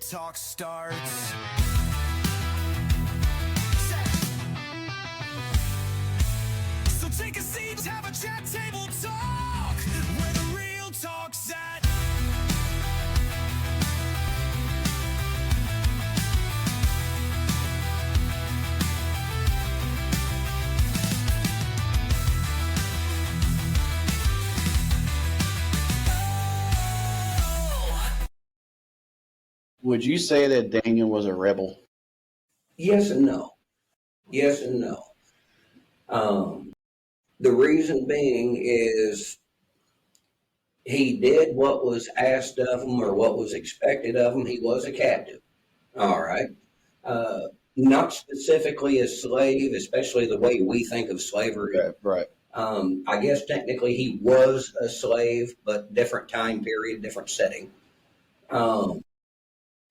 talk starts. So take a seat, have a chat, table talk, where the real talk's at. Would you say that Daniel was a rebel? Yes and no. Yes and no. The reason being is he did what was asked of him or what was expected of him. He was a captive. All right. Not specifically a slave, especially the way we think of slavery. Right. I guess technically he was a slave, but different time period, different setting.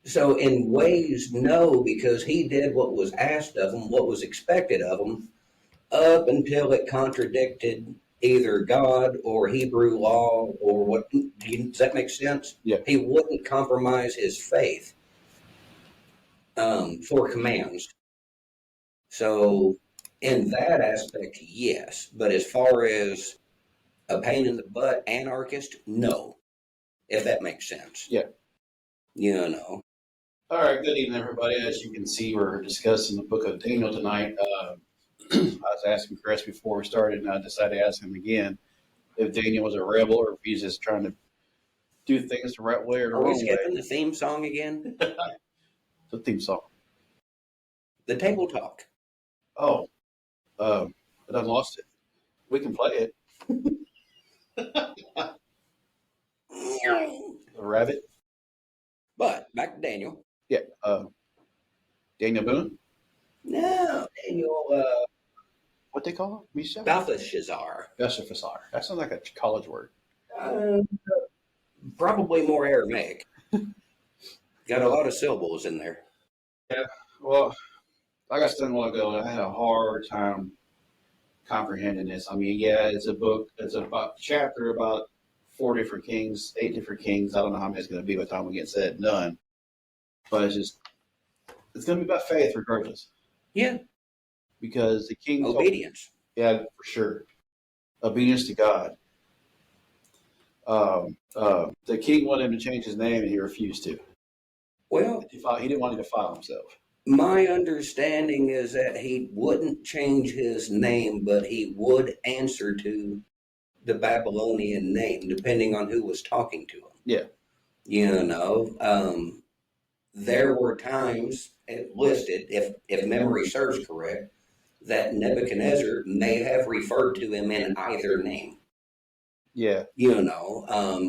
So in ways, no, because he did what was asked of him, what was expected of him, up until it contradicted either God or Hebrew law or what. Does that make sense? Yeah. He wouldn't compromise his faith for commands. So in that aspect, yes. But as far as a pain in the butt anarchist, no. If that makes sense. Yeah. You know. All right. Good evening, everybody. As you can see, we're discussing the book of Daniel tonight. I was asking Chris before we started, and I decided to ask him again if Daniel was a rebel or if he's just trying to do things the right way or the Are we wrong way. skipping the theme song again? The theme song. The table talk. Oh, but I lost it. We can play it. The rabbit. But back to Daniel. Yeah. Daniel Boone. No, Daniel What they call him? Misha? Belteshazzar. Belshazzar. That sounds like a college word. Probably more Aramaic. Got a lot of syllables in there. Yeah. Well, like I said a while ago, I had a hard time comprehending this. I mean, yeah, it's a book. It's about chapter about 4 different kings, 8 different kings. I don't know how many it's going to be by the time we get said and done. But it's going to be about faith regardless. Yeah. Because the king... Obedience. Yeah, for sure. Obedience to God. The king wanted him to change his name, and he refused to. Well, He didn't want to defile himself. my understanding is that he wouldn't change his name, but he would answer to the Babylonian name, depending on who was talking to him. Yeah. You know, there were times listed, if memory serves correct, that Nebuchadnezzar may have referred to him in either name. Yeah. You know,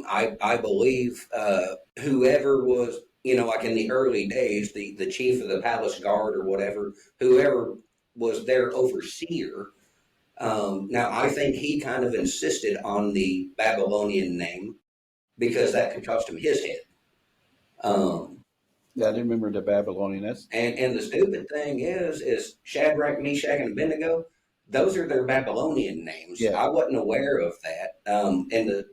I believe whoever was, you know, like in the early days, the chief of the palace guard or whatever, whoever was their overseer. Now, I think he kind of insisted on the Babylonian name because that could cost him his head. Yeah, I didn't remember the Babylonian. And the stupid thing is Shadrach, Meshach, and Abednego, those are their Babylonian names. Yeah. I wasn't aware of that. And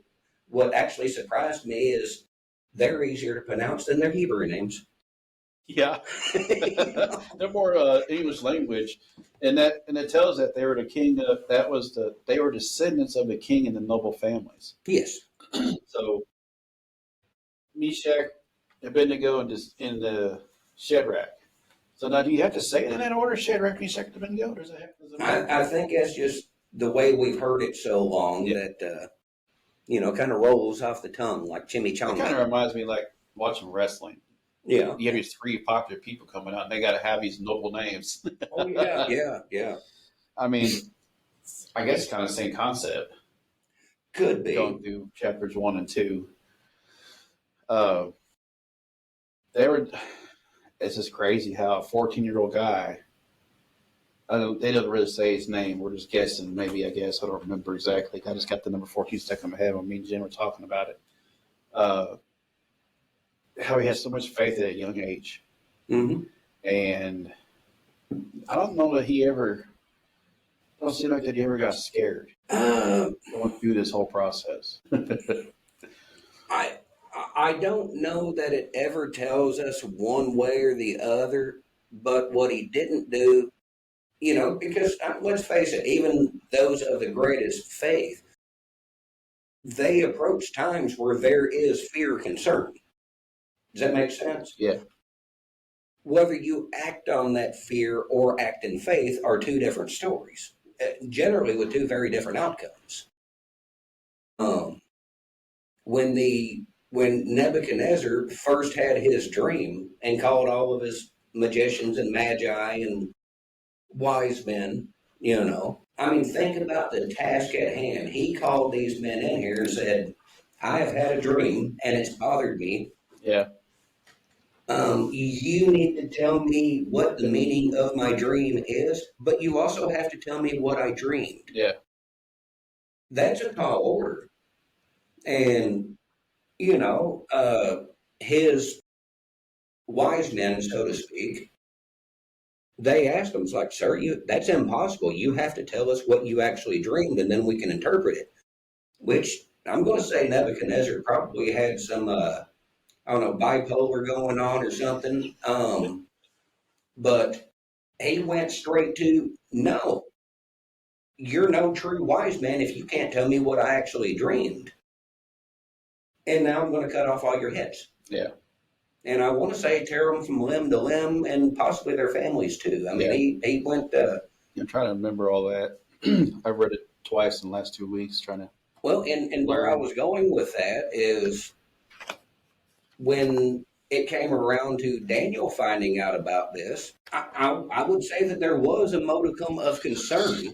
what actually surprised me is they're easier to pronounce than their Hebrew names. Yeah. They're more English language. And it tells that they were the king of, they were descendants of the king and the noble families. Yes. So Meshach, Abednego, and the Shadrach. So now, do you have to say it in that order, Shadrach, Meshach, and Abednego? Does I think that's just the way we've heard it so long that, you know, kind of rolls off the tongue like chimichanga. It kind of reminds me like watching wrestling. Yeah. You have these 3 popular people coming out, and they got to have these noble names. Oh, yeah. Yeah. I mean, I guess it's kind of the same concept. Could be. Going through chapters 1 and 2. It's just crazy how a 14-year-old guy, they don't really say his name. We're just guessing, maybe, I guess. I don't remember exactly. I just got the number 14 stuck in my head when me and Jen were talking about it. How he has so much faith at a young age. Mm-hmm. And I don't know that he ever, don't seem like that he ever got scared going through this whole process. I don't know that it ever tells us one way or the other, but what he didn't do, because let's face it, even those of the greatest faith, they approach times where there is fear concern. Does that make sense? Yeah. Whether you act on that fear or act in faith are two different stories, generally with two very different outcomes. Um, when Nebuchadnezzar first had his dream and called all of his magicians and magi and wise men, I mean, think about the task at hand. He called these men in here and said, I have had a dream and it's bothered me. Yeah. You need to tell me what the meaning of my dream is, but you also have to tell me what I dreamed. Yeah. That's a tall order. And, his wise men, so to speak, they asked him, it's like, sir, that's impossible. You have to tell us what you actually dreamed and then we can interpret it. Which I'm going to say Nebuchadnezzar probably had some, I don't know, bipolar going on or something. But he went straight to, no, you're no true wise man if you can't tell me what I actually dreamed. And now I'm going to cut off all your heads. Yeah. And I want to say tear them from limb to limb and possibly their families too. I mean, he went. I'm trying to remember all that. I've read it twice in the last 2 weeks trying to. Well, and where I was going with that is when it came around to Daniel finding out about this, I would say that there was a modicum of concern,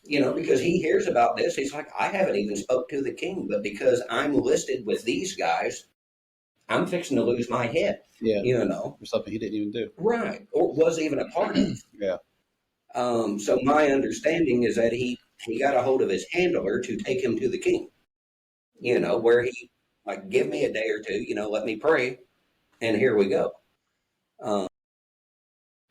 because he hears about this. He's like, I haven't even spoke to the king, but because I'm listed with these guys, I'm fixing to lose my head. Yeah. Or something he didn't even do. Right. Or was even a part of. Yeah. So my understanding is that he got a hold of his handler to take him to the king, where he like, give me a day or two, let me pray. And here we go.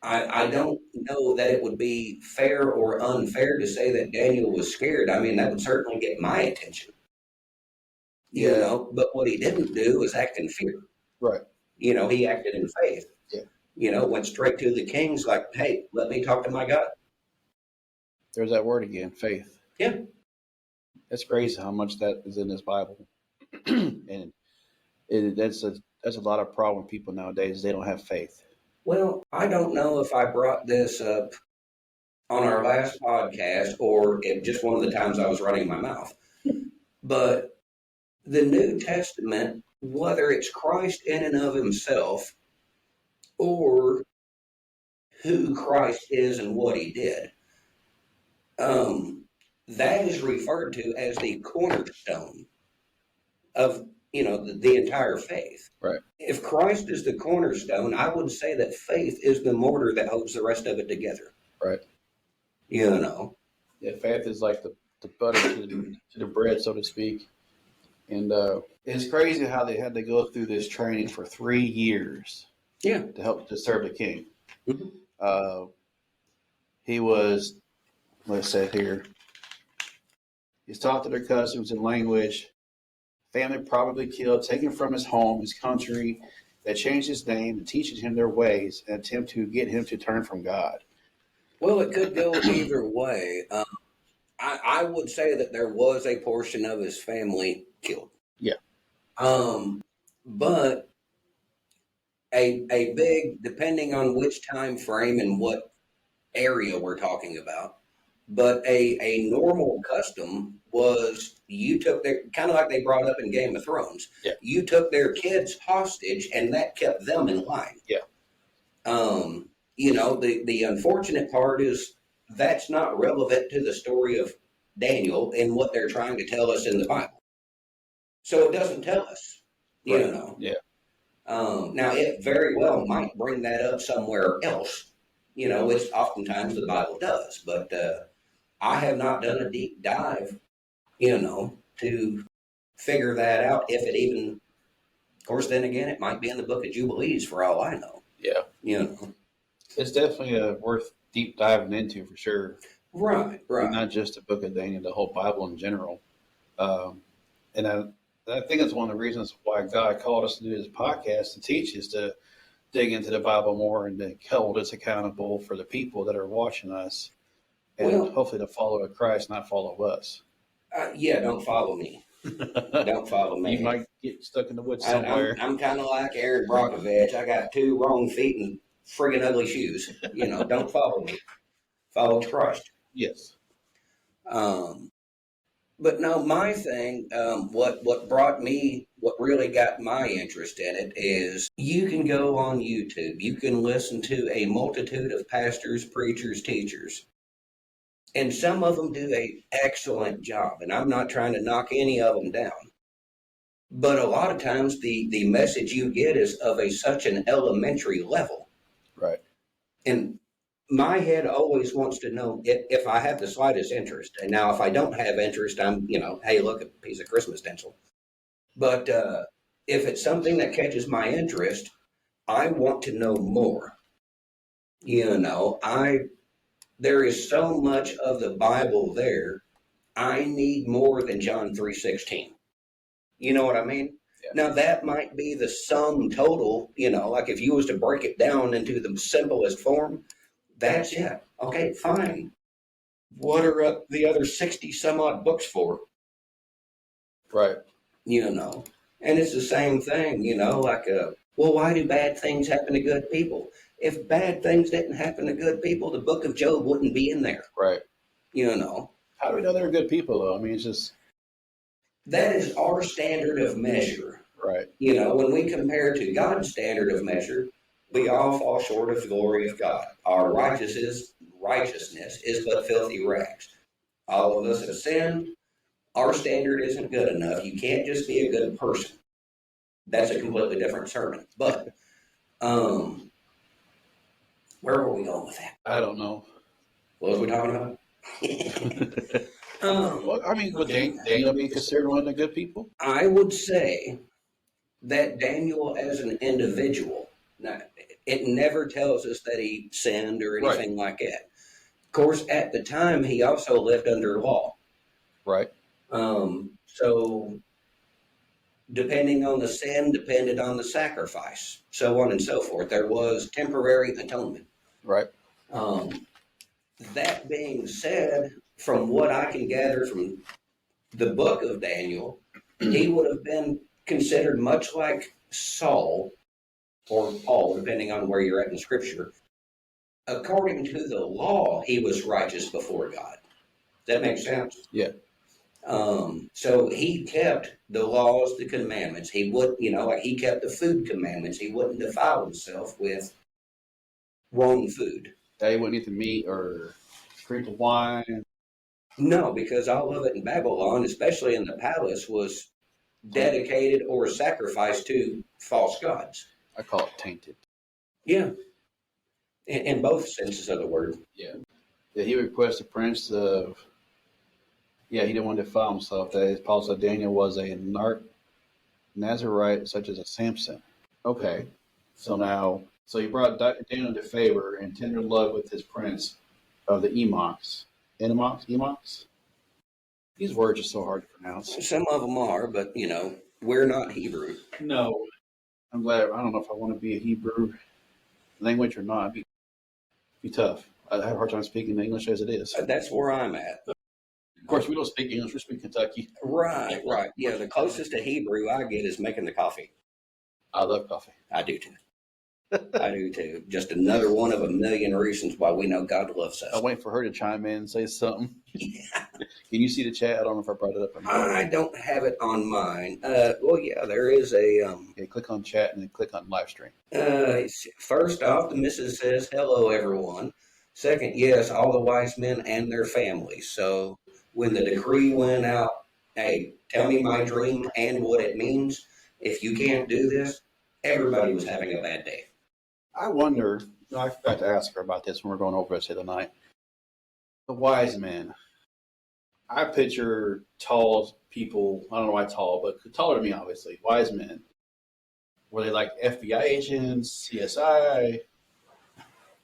I don't know that it would be fair or unfair to say that Daniel was scared. I mean, that would certainly get my attention. But what he didn't do was act in fear. Right. He acted in faith. Yeah. Went straight to the king's like, hey, let me talk to my God. There's that word again, faith. Yeah. That's crazy how much that is in this Bible. And that's a lot of problem with people nowadays. They don't have faith. Well, I don't know if I brought this up on our last podcast or if just one of the times I was running my mouth. But the New Testament, whether it's Christ in and of himself or who Christ is and what he did, that is referred to as the cornerstone of the entire faith. Right. If Christ is the cornerstone, I would say that faith is the mortar that holds the rest of it together. Right. Yeah, faith is like the butter to the bread, so to speak. And it's crazy how they had to go through this training for 3 years. Yeah. To help to serve the king. Mm-hmm. He was, let's say here, he's taught to their customs and language. Family probably killed, taken from his home, his country, that changed his name and teaches him their ways and attempt to get him to turn from God. Well, it could go either way. I would say that there was a portion of his family killed. Yeah. But a big, depending on which time frame and what area we're talking about, but a normal custom was you took their, kind of like they brought up in Game of Thrones. Yeah. You took their kids hostage and that kept them in line. Yeah. The unfortunate part is that's not relevant to the story of Daniel and what they're trying to tell us in the Bible. So it doesn't tell us, Yeah. Now it very well might bring that up somewhere else, which oftentimes the Bible does, but I have not done a deep dive, to figure that out. If it even, of course, then again, it might be in the Book of Jubilees for all I know. Yeah. It's definitely worth deep diving into for sure. Right. Not just the Book of Daniel, the whole Bible in general. And I think that's one of the reasons why God called us to do this podcast to teach us to dig into the Bible more and to hold us accountable for the people that are watching us, and Well, hopefully to follow Christ, not follow us. yeah, don't follow me. Don't follow You me. might get stuck in the woods I'm somewhere. I'm kind of like Aaron Brockovich. I got two wrong feet and friggin' ugly shoes. Don't follow me. Follow Christ. Yes. Um, but no, my thing, what really got my interest in it is you can go on YouTube, you can listen to a multitude of pastors, preachers, teachers, and some of them do a excellent job. And I'm not trying to knock any of them down. But a lot of times the message you get is of such an elementary level. Right. And my head always wants to know if I have the slightest interest. And now if I don't have interest, I'm, hey, look, a piece of Christmas stencil. But if it's something that catches my interest, I want to know more. There is so much of the Bible there. I need more than John 3:16. You know what I mean? Yeah. Now that might be the sum total, like if you was to break it down into the simplest form, that's it. Okay, fine. What are the other 60 some odd books for? Right. And it's the same thing, well, why do bad things happen to good people? If bad things didn't happen to good people, the book of Job wouldn't be in there. Right. How do we know they're good people, though? I mean, it's just. That is our standard of measure. Right. When we compare to God's standard of measure, we all fall short of the glory of God. Our righteousness is but filthy rags. All of us have sinned. Our standard isn't good enough. You can't just be a good person. That's a completely different sermon. But where were we going with that? I don't know. What was we talking about? Well, I mean, would Daniel be considered one of the good people? I would say that Daniel as an individual, now, it never tells us that he sinned or anything like that. Of course, at the time, he also lived under law. Right. So depending on the sin, depended on the sacrifice, so on and so forth. There was temporary atonement. Right. That being said, from what I can gather from the book of Daniel, he would have been considered much like Saul or Paul, depending on where you're at in Scripture. According to the law, he was righteous before God. Does that make sense? Yeah. So he kept the laws, the commandments. He would, he kept the food commandments. He wouldn't defile himself with wrong food. That he wouldn't eat the meat or drink the wine. No, because all of it in Babylon, especially in the palace, was dedicated or sacrificed to false gods. I call it tainted. Yeah. In both senses of the word. Yeah. Yeah, he requested prince of. Yeah, he didn't want to defile himself. That Paul said Daniel was a Nazarite, such as a Samson. Okay. So he brought Daniel into favor and tender love with his prince of the Emox. Emox? These words are so hard to pronounce. Some of them are, but, we're not Hebrew. No. I'm glad. I don't know if I want to be a Hebrew language or not. It'd be tough. I have a hard time speaking English as it is. That's where I'm at. Of course, we don't speak English. We speak Kentucky. Right. Yeah, the closest to Hebrew I get is making the coffee. I love coffee. I do too. I do too. Just another one of a million reasons why we know God loves us. I'm waiting for her to chime in and say something. Yeah. Can you see the chat? I don't know if I brought it up or not. I don't have it on mine. Well, yeah, there is a. Okay, click on chat and then click on live stream. First off, the missus says, hello, everyone. Second, yes, all the wise men and their families. So when the decree went out, hey, tell me my dream and what it means. If you can't do this, everybody was having a bad day. I wonder, I forgot to ask her about this when we are going over this the other night. The wise men. I picture tall people, I don't know why tall, but taller than me, obviously, wise men. Were they like FBI agents, CSI,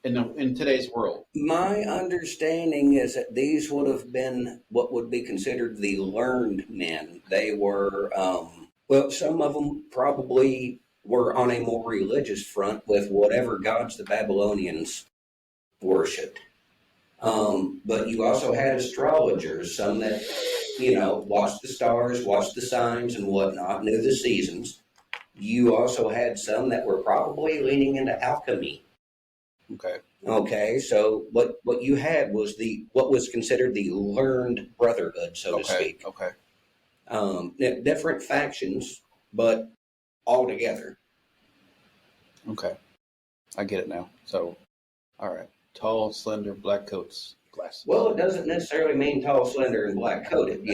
in today's world? My understanding is that these would have been what would be considered the learned men. They were Well, some of them probably were on a more religious front with whatever gods the Babylonians worshipped. But you also had astrologers, some that, watched the stars, watched the signs and whatnot, knew the seasons. You also had some that were probably leaning into alchemy. Okay. Okay, so what you had was what was considered the learned brotherhood, so to speak. Okay. Different factions, but all together. Okay. I get it now. So, all right. Tall, slender, black coats, glasses. Well, it doesn't necessarily mean tall, slender, and black coated.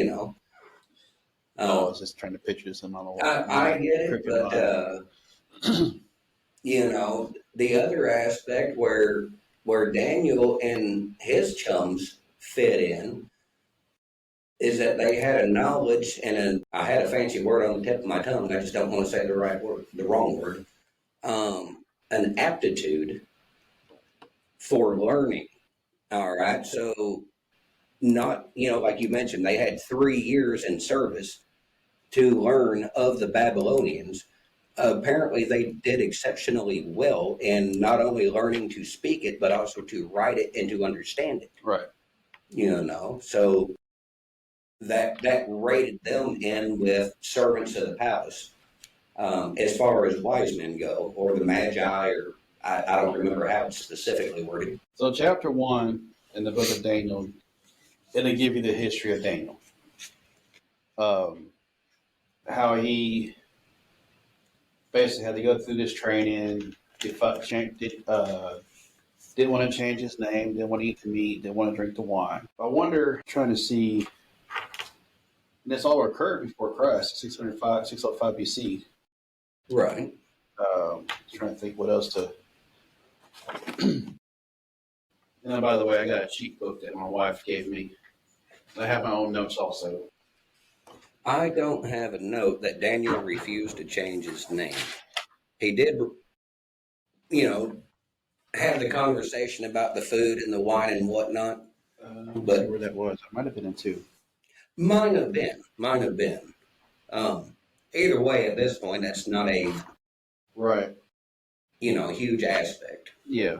I was just trying to picture this in my mind. I get it, but the other aspect where Daniel and his chums fit in is that they had a knowledge and I had a fancy word on the tip of my tongue. I just don't want to say the wrong word. An aptitude for learning. All right. So not, like you mentioned, they had 3 years in service to learn of the Babylonians. Apparently they did exceptionally well in not only learning to speak it, but also to write it and to understand it. Right. So that rated them in with servants of the palace. As far as wise men go, or the magi, or I don't remember how it's specifically worded. So, chapter 1 in the book of Daniel, it'll give you the history of Daniel. How he basically had to go through this training, didn't want to change his name, didn't want to eat the meat, didn't want to drink the wine. I wonder, trying to see, and this all occurred before Christ, 605 BC. Right. Trying to think what else to. And then, by the way, I got a cheat book that my wife gave me. I have my own notes also. I don't have a note that Daniel refused to change his name. He did, have the conversation about the food and the wine and whatnot. But where that was, it might have been in 2. Might have been. Either way, at this point, that's not a right. Huge aspect. Yeah.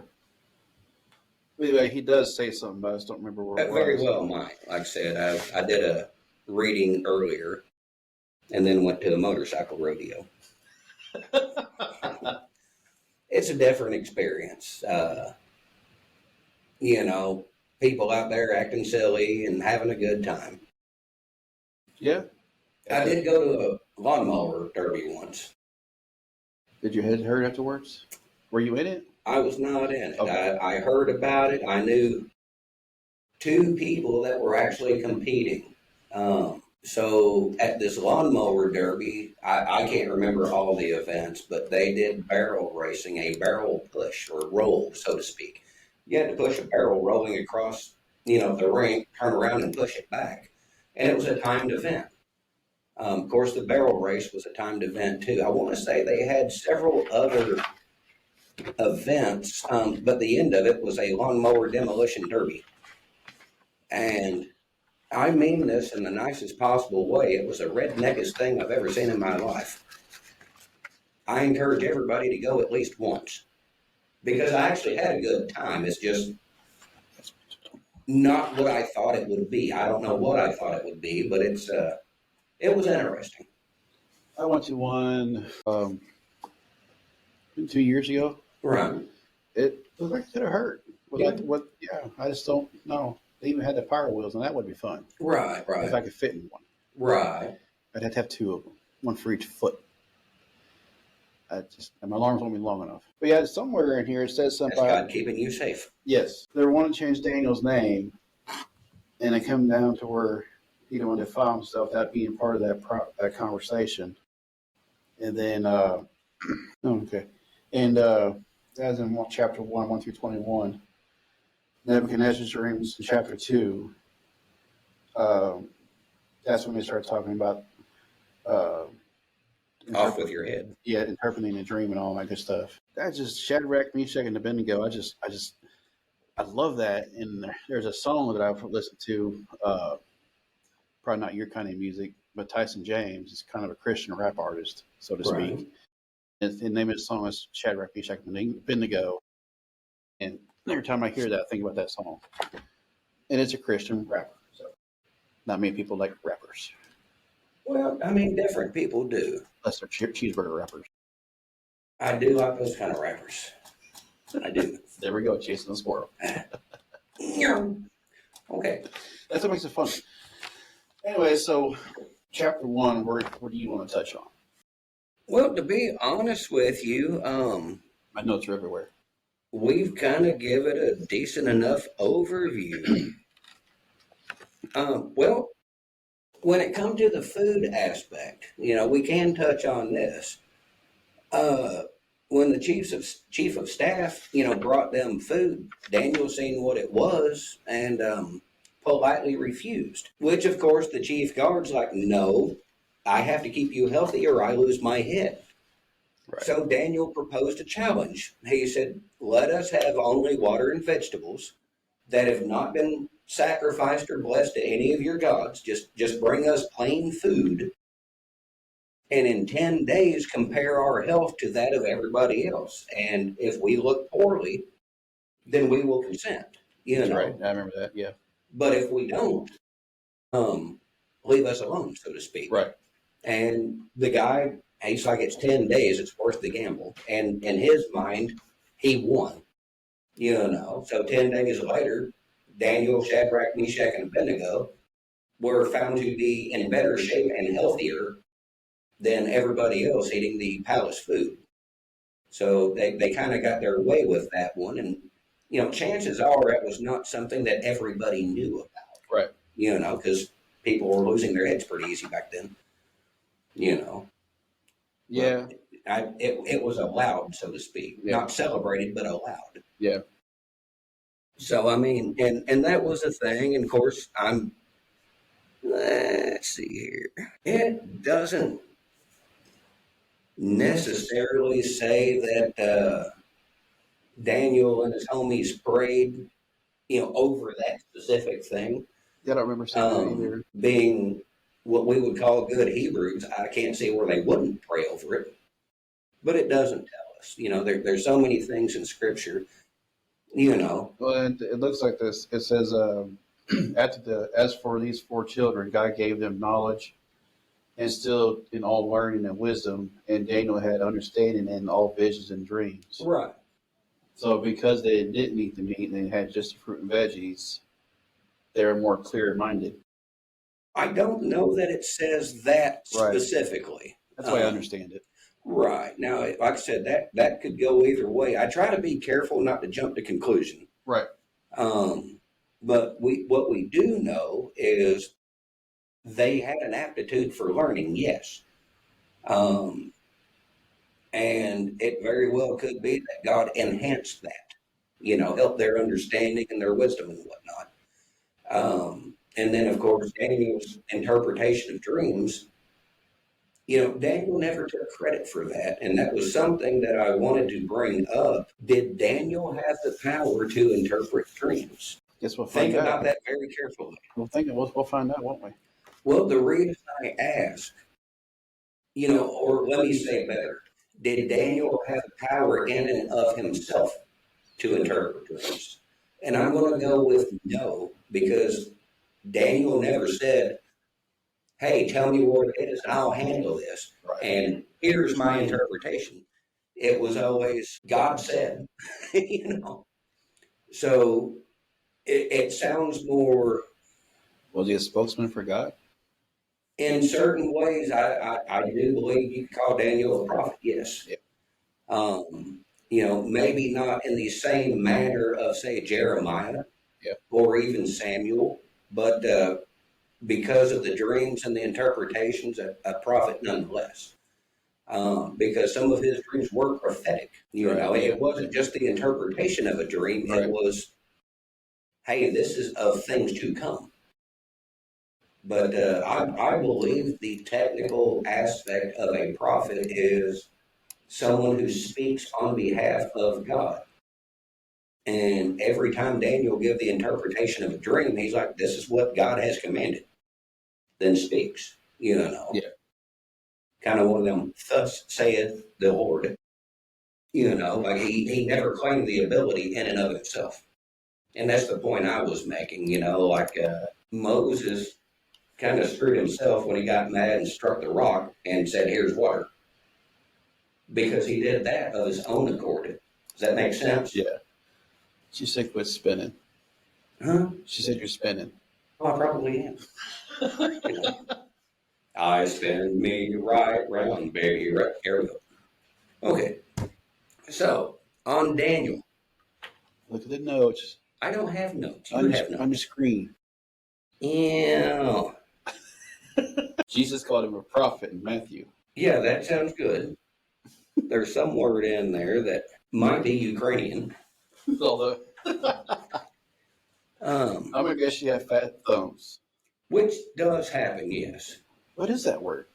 Anyway, he does say something, but I just don't remember where it was. Very well might. Like I said, I did a reading earlier and then went to a motorcycle rodeo. It's a different experience. People out there acting silly and having a good time. Yeah. I did go to a lawnmower derby once. Did you head hurt afterwards? Were you in it? I was not in it. Okay. I heard about it. I knew 2 people that were actually competing. So at this lawnmower derby, I can't remember all the events, but they did barrel racing, a barrel push or roll, so to speak. You had to push a barrel rolling across, the ring, turn around and push it back. And it was a timed event. Of course, the barrel race was a timed event too. I want to say they had several other events, but the end of it was a lawnmower demolition derby. And I mean this in the nicest possible way. It was the redneckest thing I've ever seen in my life. I encourage everybody to go at least once because I actually had a good time. It's just not what I thought it would be. I don't know what I thought it would be, but it was interesting. I went to one 2 years ago. Right. It looked like it could have hurt. I just don't know. They even had the power wheels, and that would be fun. Right. If I could fit in one. Right. I'd have to have 2 of them, one for each foot. And my alarms won't be long enough. But yeah, somewhere in here it says something That's about God keeping you safe. Yes, they want to change Daniel's name, and it come down to where he don't want to defile himself. That being part of that conversation, and then okay, and as in chapter 1 through 21. Nebuchadnezzar's dreams in chapter 2, that's when they start talking about Off with your head. Yeah, interpreting the dream and all that good stuff. That just Shadrach, Meshach, and Abednego. I love that. And there's a song that I've listened to, probably not your kind of music, but Tyson James is kind of a Christian rap artist, so to Right. speak. And the name of his song is Shadrach, Meshach, and Abednego. And every time I hear that, I think about that song. And it's a Christian rapper, so not many people like rappers, Well, I mean, different people do. unless they're cheeseburger rappers. I do like those kind of rappers. I do. There we go, chasing the squirrel. Okay. That's what makes it fun. Anyway, so chapter 1, where do you want to touch on? Well, to be honest with you, My notes are everywhere. we've kind of given a decent enough overview. Well, when it comes to the food aspect, we can touch on this. When the chief of staff, brought them food, Daniel seen what it was and politely refused. Which, of course, the chief guard's like, no, I have to keep you healthy or I lose my head. Right. So Daniel proposed a challenge. He said, let us have only water and vegetables that have not been sacrificed or blessed to any of your gods. Just bring us plain food. And in 10 days, compare our health to that of everybody else. And if we look poorly, then we will consent. That's right. I remember that. Yeah. But if we don't, leave us alone, so to speak. Right. And the guy, he's like, it's 10 days, it's worth the gamble. And in his mind, he won. So 10 days later, Daniel, Shadrach, Meshach, and Abednego were found to be in better shape and healthier than everybody else eating the palace food. So they kind of got their way with that one. And, chances are that was not something that everybody knew about. Right. Because people were losing their heads pretty easy back then. Yeah. It was allowed, so to speak. Yeah. Not celebrated, but allowed. Yeah. So, I mean, and that was a thing. And, of course, let's see here. It doesn't necessarily say that Daniel and his homies prayed, over that specific thing. Yeah, I don't remember seeing that either. Being what we would call good Hebrews, I can't see where they wouldn't pray over it. But it doesn't tell us. There's so many things in Scripture, Well, it looks like this. It says, as for these 4 children, God gave them knowledge, instilled in all learning and wisdom, and Daniel had understanding in all visions and dreams. Right. So because they didn't eat the meat and they had just the fruit and veggies, they were more clear-minded. I don't know that it says that Right. specifically. That's why I understand it. Right. Now, like I said, that could go either way. I try to be careful not to jump to conclusion. Right. But what we do know is they had an aptitude for learning, yes. And it very well could be that God enhanced that, helped their understanding and their wisdom and whatnot. And then, of course, Daniel's interpretation of dreams, Daniel never took credit for that. And that was something that I wanted to bring up. Did Daniel have the power to interpret dreams? Guess we'll find Think out. about that very carefully. We'll find out, won't we? Well, the reason I ask, or let me say it better, did Daniel have power in and of himself to interpret dreams? And I'm going to go with no, because Daniel never said, hey, tell me what it is, and I'll handle this. Right. And here's my interpretation. It was always God said, So it sounds more. Was he a spokesman for God? In certain ways, I do believe you could call Daniel a prophet, yes. Yeah. Maybe not in the same manner of, say, Jeremiah, Yeah. or even Samuel, but because of the dreams and the interpretations, a prophet nonetheless. Because some of his dreams were prophetic. It wasn't just the interpretation of a dream, Right. It was, hey, this is of things to come. But I believe the technical aspect of a prophet is someone who speaks on behalf of God. And every time Daniel gives the interpretation of a dream, he's like, this is what God has commanded. Then speaks. Yeah. Kind of one of them, thus saith the Lord. Like he never claimed the ability in and of himself. And that's the point I was making, like Moses kind of screwed himself when he got mad and struck the rock and said, here's water. Because he did that of his own accord. Does that make sense? Yeah. She said quit spinning. Huh? She said you're spinning. Oh, I probably am. I spin me right round, baby. Right. Here we go. Okay. So, on Daniel. Look at the notes. I don't have notes. You On have notes. your screen. Yeah. Jesus called him a prophet in Matthew. Yeah, that sounds good. There's some word in there that might be Ukrainian. Although, I'm going to guess you have fat thumbs. Which does happen, yes. What is that word?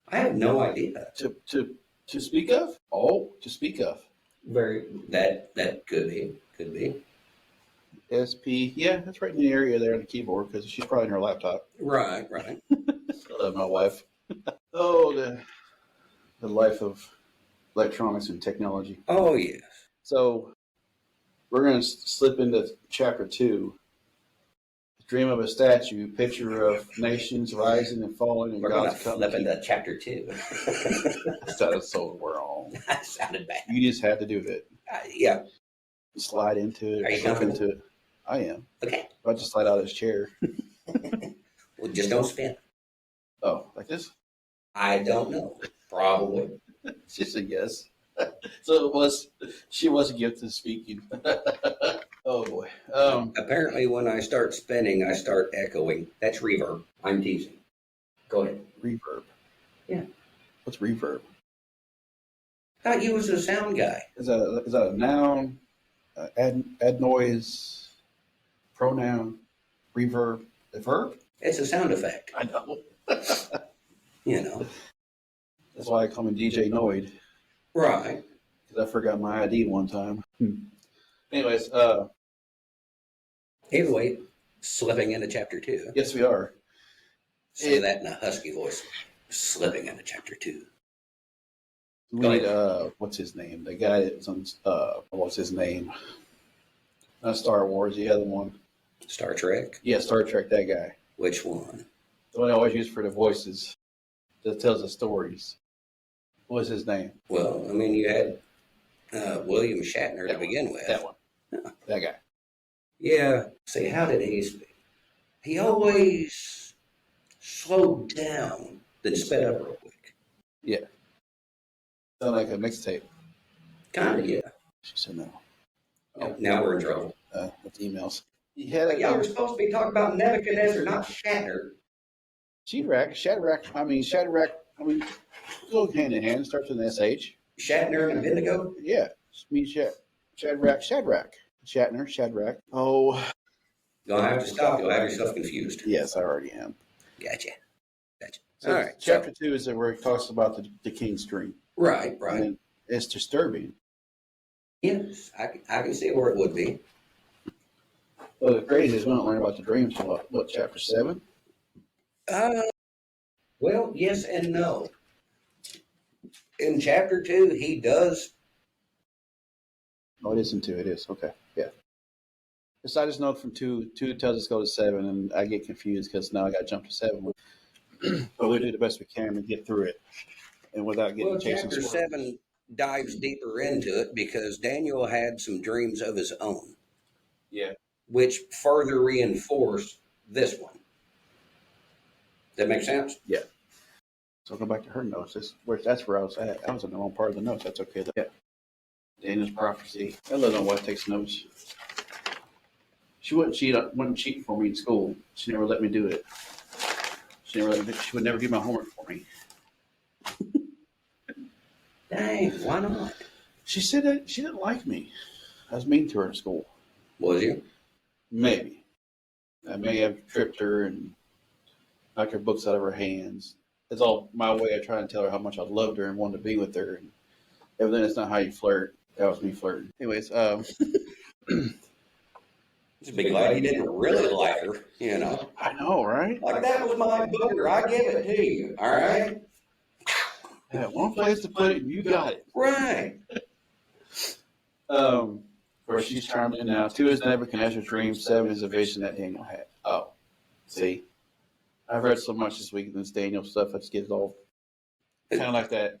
I have no idea. To speak of? Oh, to speak of. That could be. SP. Yeah, that's right in the area there on the keyboard because she's probably in her laptop. Right. I love my wife. Oh, the life of electronics and technology. Oh, yes. So we're going to slip into chapter 2. Dream of a statue, picture of nations rising and falling and We're going to God's coming. flip into chapter 2. That sounded so wrong. That sounded bad. You just had to do it. Yeah. Slide into it. Are you Slip comfortable? into it. I am. Okay. I'll just slide out of his chair. Well, just don't spin. Oh, like this? I don't know. Probably. She said yes. So she was gifted to speaking. Oh boy. Apparently, when I start spinning, I start echoing. That's reverb. I'm teasing. Go ahead. Reverb. Yeah. What's reverb? Thought you was a sound guy. Is that a noun? Add noise, pronoun, reverb, a verb? It's a sound effect. I know. That's why I call him DJ Noid. Right. Because I forgot my ID one time. Anyways, Either way, slipping into chapter 2. yes, we are. Say that in a husky voice. Slipping into chapter 2. We need, what's his name? The guy that was on, what's his name? Not Star Wars, the other one. Star Trek? Yeah, Star Trek, that guy. Which one? The one I always use for the voices that tells the stories. What's his name? Well, I mean, you had William Shatner to begin with. That one. That guy. Yeah. See, how did he speak? He always slowed down, then sped up real quick. Yeah. Sound like a mixtape. Kind of, yeah. She said no. Now we're in trouble. With emails. Yeah, Y'all were supposed to be talking about Nebuchadnezzar, not Shatner. Shadrach, go hand in hand. Starts with an SH. Shatner and Abednego? Yeah. Me, Shadrach. Shadrach. Oh. You'll have to stop. You'll have yourself confused. Yes, I already am. Gotcha. So All right. Chapter 2 is where it talks about the king's dream. Right. And it's disturbing. Yes, I can see where it would be. Well, the crazy is we don't learn about the dream until what, chapter 7? Well, yes and no. In chapter 2, he does. Oh, it is in 2. It is. Okay. Yeah. So I just know from 2 tells us to go to 7, and I get confused because now I got to jump to 7. But we do the best we can to get through it, and without getting Well, chased. chapter 7 dives deeper into it because Daniel had some dreams of his own. Yeah. Which further reinforce this one. That make sense? Yeah. So I'll go back to her notes. That's where I was at. I was in the wrong part of the notes. That's okay. Yeah. Daniel's prophecy. I let my wife takes notes. She wasn't cheating for me in school. She never let me do it. She would never do my homework for me. Dang, why not? She said that she didn't like me. I was mean to her in school. Was you? Maybe. I may have tripped her and knocked her books out of her hands. It's all my way of trying to tell her how much I loved her and wanted to be with her. And evidently, it's not how you flirt. That was me flirting. Anyways, Just be glad he didn't really like her, you know. I know, right? Like, that was my booger. I give it to you. All right? I had one place to put it, and you got it. Right. Of course, she's charming now. 2 is Nebuchadnezzar's dream. 7 is a vision that Daniel had. Oh, see, I've read so much this week in this Daniel stuff. I just get it all kind of like that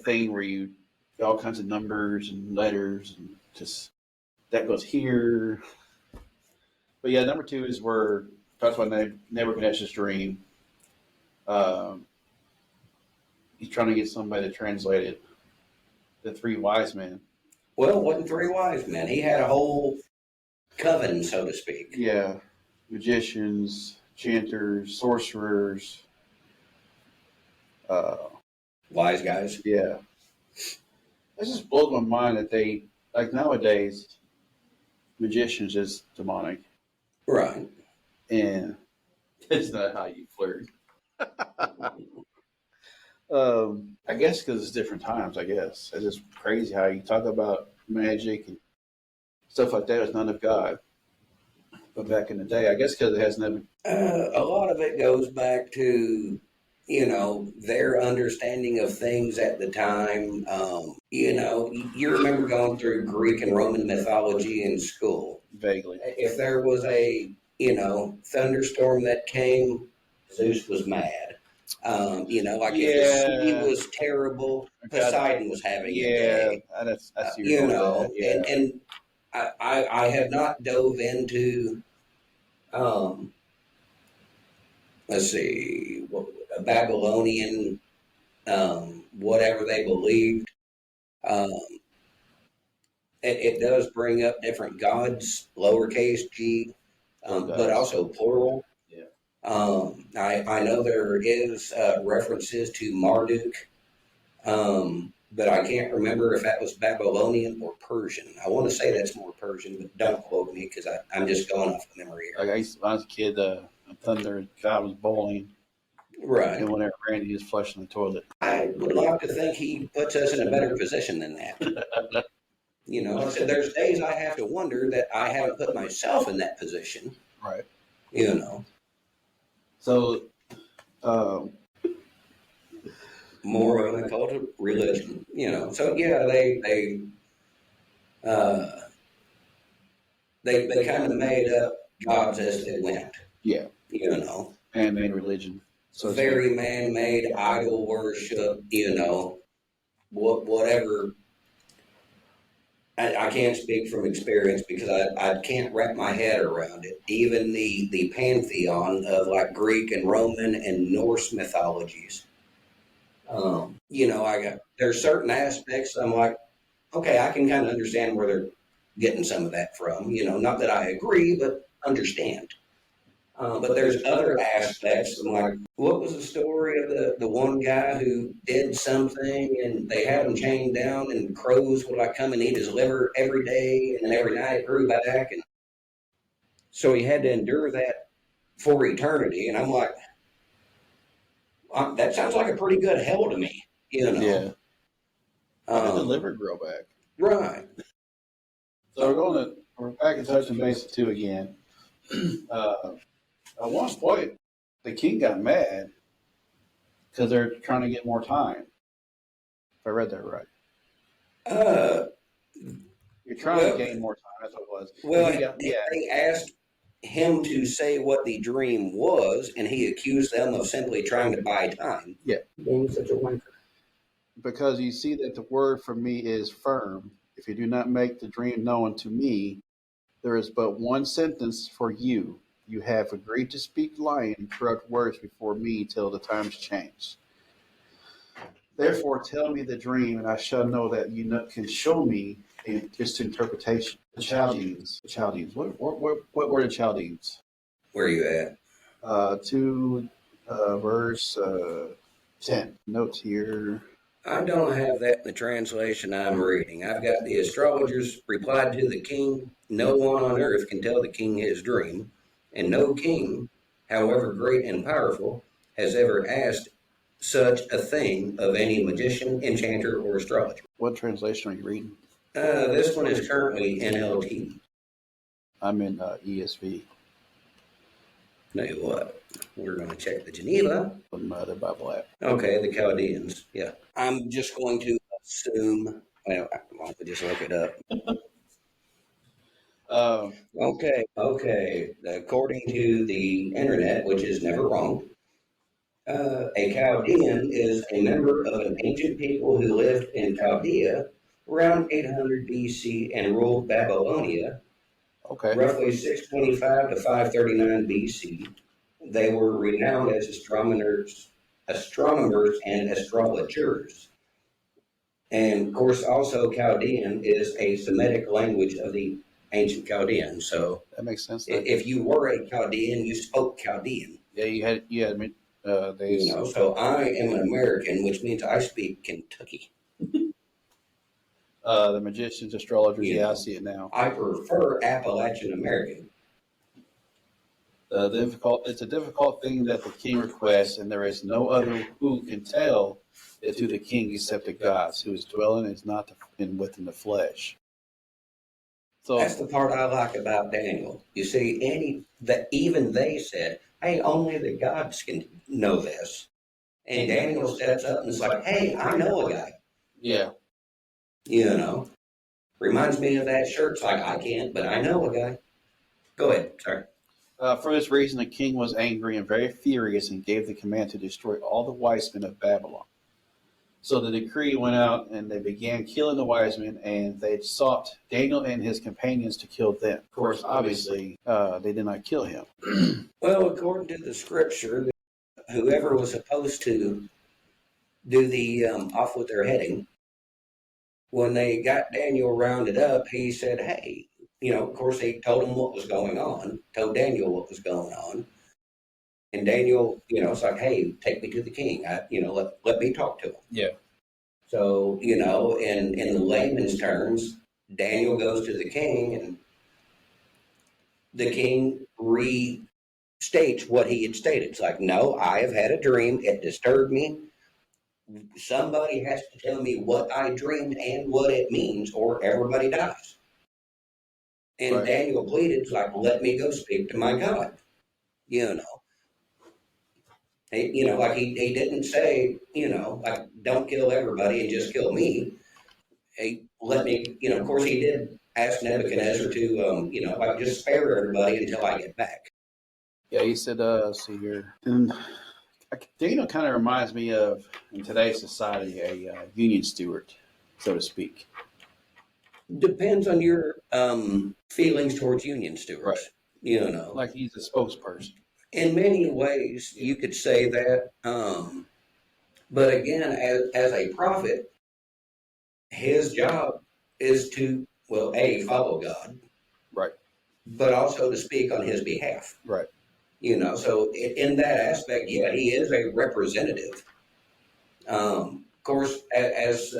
thing where you get all kinds of numbers and letters and just that goes here. But yeah, number 2 is where talks about Nebuchadnezzar's dream. He's trying to get somebody to translate it. The 3 wise men. Well, it wasn't 3 wise men. He had a whole coven, so to speak. Yeah, magicians, enchanters, sorcerers. Wise guys. Yeah. It just blows my mind that they, like nowadays, magicians is demonic. Right. And it's not how you flirt. I guess because it's different times, I guess. It's just crazy how you talk about magic and stuff like that is none of God. But back in the day, I guess because it has never. A lot of it goes back to, you know, their understanding of things at the time. You know, you remember going through Greek and Roman mythology in school. Vaguely. If there was a, you know, thunderstorm that came, Zeus was mad. You know, like if the sea was terrible, Poseidon was having a day. I see You know, that. Yeah. and I have not dove into, let's see, a Babylonian, whatever they believed. It does bring up different gods, lowercase g, but also plural. Yeah. I know there is references to Marduk, but I can't remember if that was Babylonian or Persian. I want to say that's more Persian, but don't quote me because I'm just going off of memory here. Like when I was a kid, a thunder god was bowling. Right. And whenever Randy was flushing the toilet. I would like to think he puts us in a better position than that. You know, so there's days I have to wonder that I haven't put myself in that position. Right. You know. So, more of an occult religion, you know. So yeah, they kind of made up gods as they went. Yeah. You know. Man-made religion. So very man-made idol worship, you know, whatever. I can't speak from experience because I can't wrap my head around it. Even the pantheon of like Greek and Roman and Norse mythologies. You know, there's certain aspects I'm like, okay, I can kind of understand where they're getting some of that from. You know, not that I agree, but understand. But there's other aspects. I'm like, what was the story of the one guy who did something and they had him chained down and crows would like come and eat his liver every day and then every night it grew back. And so he had to endure that for eternity. And I'm like, that sounds like a pretty good hell to me, you know? Yeah. How did the liver grow back? Right. So we're back in touching base 2 again. At one point, the king got mad because they're trying to get more time. If I read that right. You're trying to gain more time. That's what it was. Well, they asked him to say what the dream was, and he accused them of simply trying to buy time. Yeah. Being such a wanker. Because you see that the word for me is firm. If you do not make the dream known to me, there is but one sentence for you. You have agreed to speak lying and corrupt words before me till the times change. Therefore, tell me the dream, and I shall know that you can show me its interpretation. The Chaldeans. What were the Chaldeans? Where are you at? Verse 10. Notes here. I don't have that in the translation I'm reading. I've got the astrologers replied to the king, no one on earth can tell the king his dream, and no king, however great and powerful, has ever asked such a thing of any magician, enchanter, or astrologer. What translation are you reading? This one is currently NLT. I'm in ESV. Tell you what, we're going to check the Geneva. On my other Bible app. Okay, the Chaldeans. Yeah. I'm just going to assume, well, I'll just look it up. Okay. According to the internet, which is never wrong, a Chaldean is a member of an ancient people who lived in Chaldea around 800 BC and ruled Babylonia Okay. roughly 625 to 539 BC. They were renowned as astronomers and astrologers. And of course, also Chaldean is a Semitic language of the ancient Chaldean. So That makes sense. if you were a Chaldean, you spoke Chaldean. Yeah, you had So I am an American, which means I speak Kentucky. the magicians, astrologers. You Yeah, know. I see it now. I prefer Appalachian American. It's a difficult thing that the king requests, and there is no other who can tell it to the king except the gods, whose dwelling is not within the flesh. So That's the part I like about Daniel. You see, even they said, "Hey, only the gods can know this." And Daniel steps up and is like, "Hey, I know a guy." yeah, Reminds me of that shirt. It's like I can't, but I know a guy. Go ahead. Sorry. for this reason, the king was angry and very furious, and gave the command to destroy all the wise men of Babylon. So the decree went out, and they began killing the wise men, and they sought Daniel and his companions to kill them. Of course, obviously, they did not kill him. Well, according to the scripture, whoever was supposed to do the off with their heading, when they got Daniel rounded up, he said, "Hey," of course, he told him what was going on, told Daniel what was going on. And Daniel, it's like, "Hey, take me to the king. Let me talk to him." Yeah. So, in layman's terms, Daniel goes to the king, and the king restates what he had stated. It's like, "No, I have had a dream. It disturbed me. Somebody has to tell me what I dreamed and what it means, or everybody dies." And Right. Daniel pleaded, like, "Let me go speak to my God." Like he didn't say, like, "Don't kill everybody and just kill me." He let me, of course he did ask Nebuchadnezzar to, like, just spare everybody until I get back. Yeah, he said, let's see here. And Daniel kind of reminds me of, in today's society, a union steward, so to speak. Depends on your feelings towards union stewards. Right. Like he's a spokesperson. In many ways, you could say that. But again, as a prophet, his job is to, well, follow God. Right. But also to speak on his behalf. Right. So in that aspect, yeah, he is a representative. Of course, as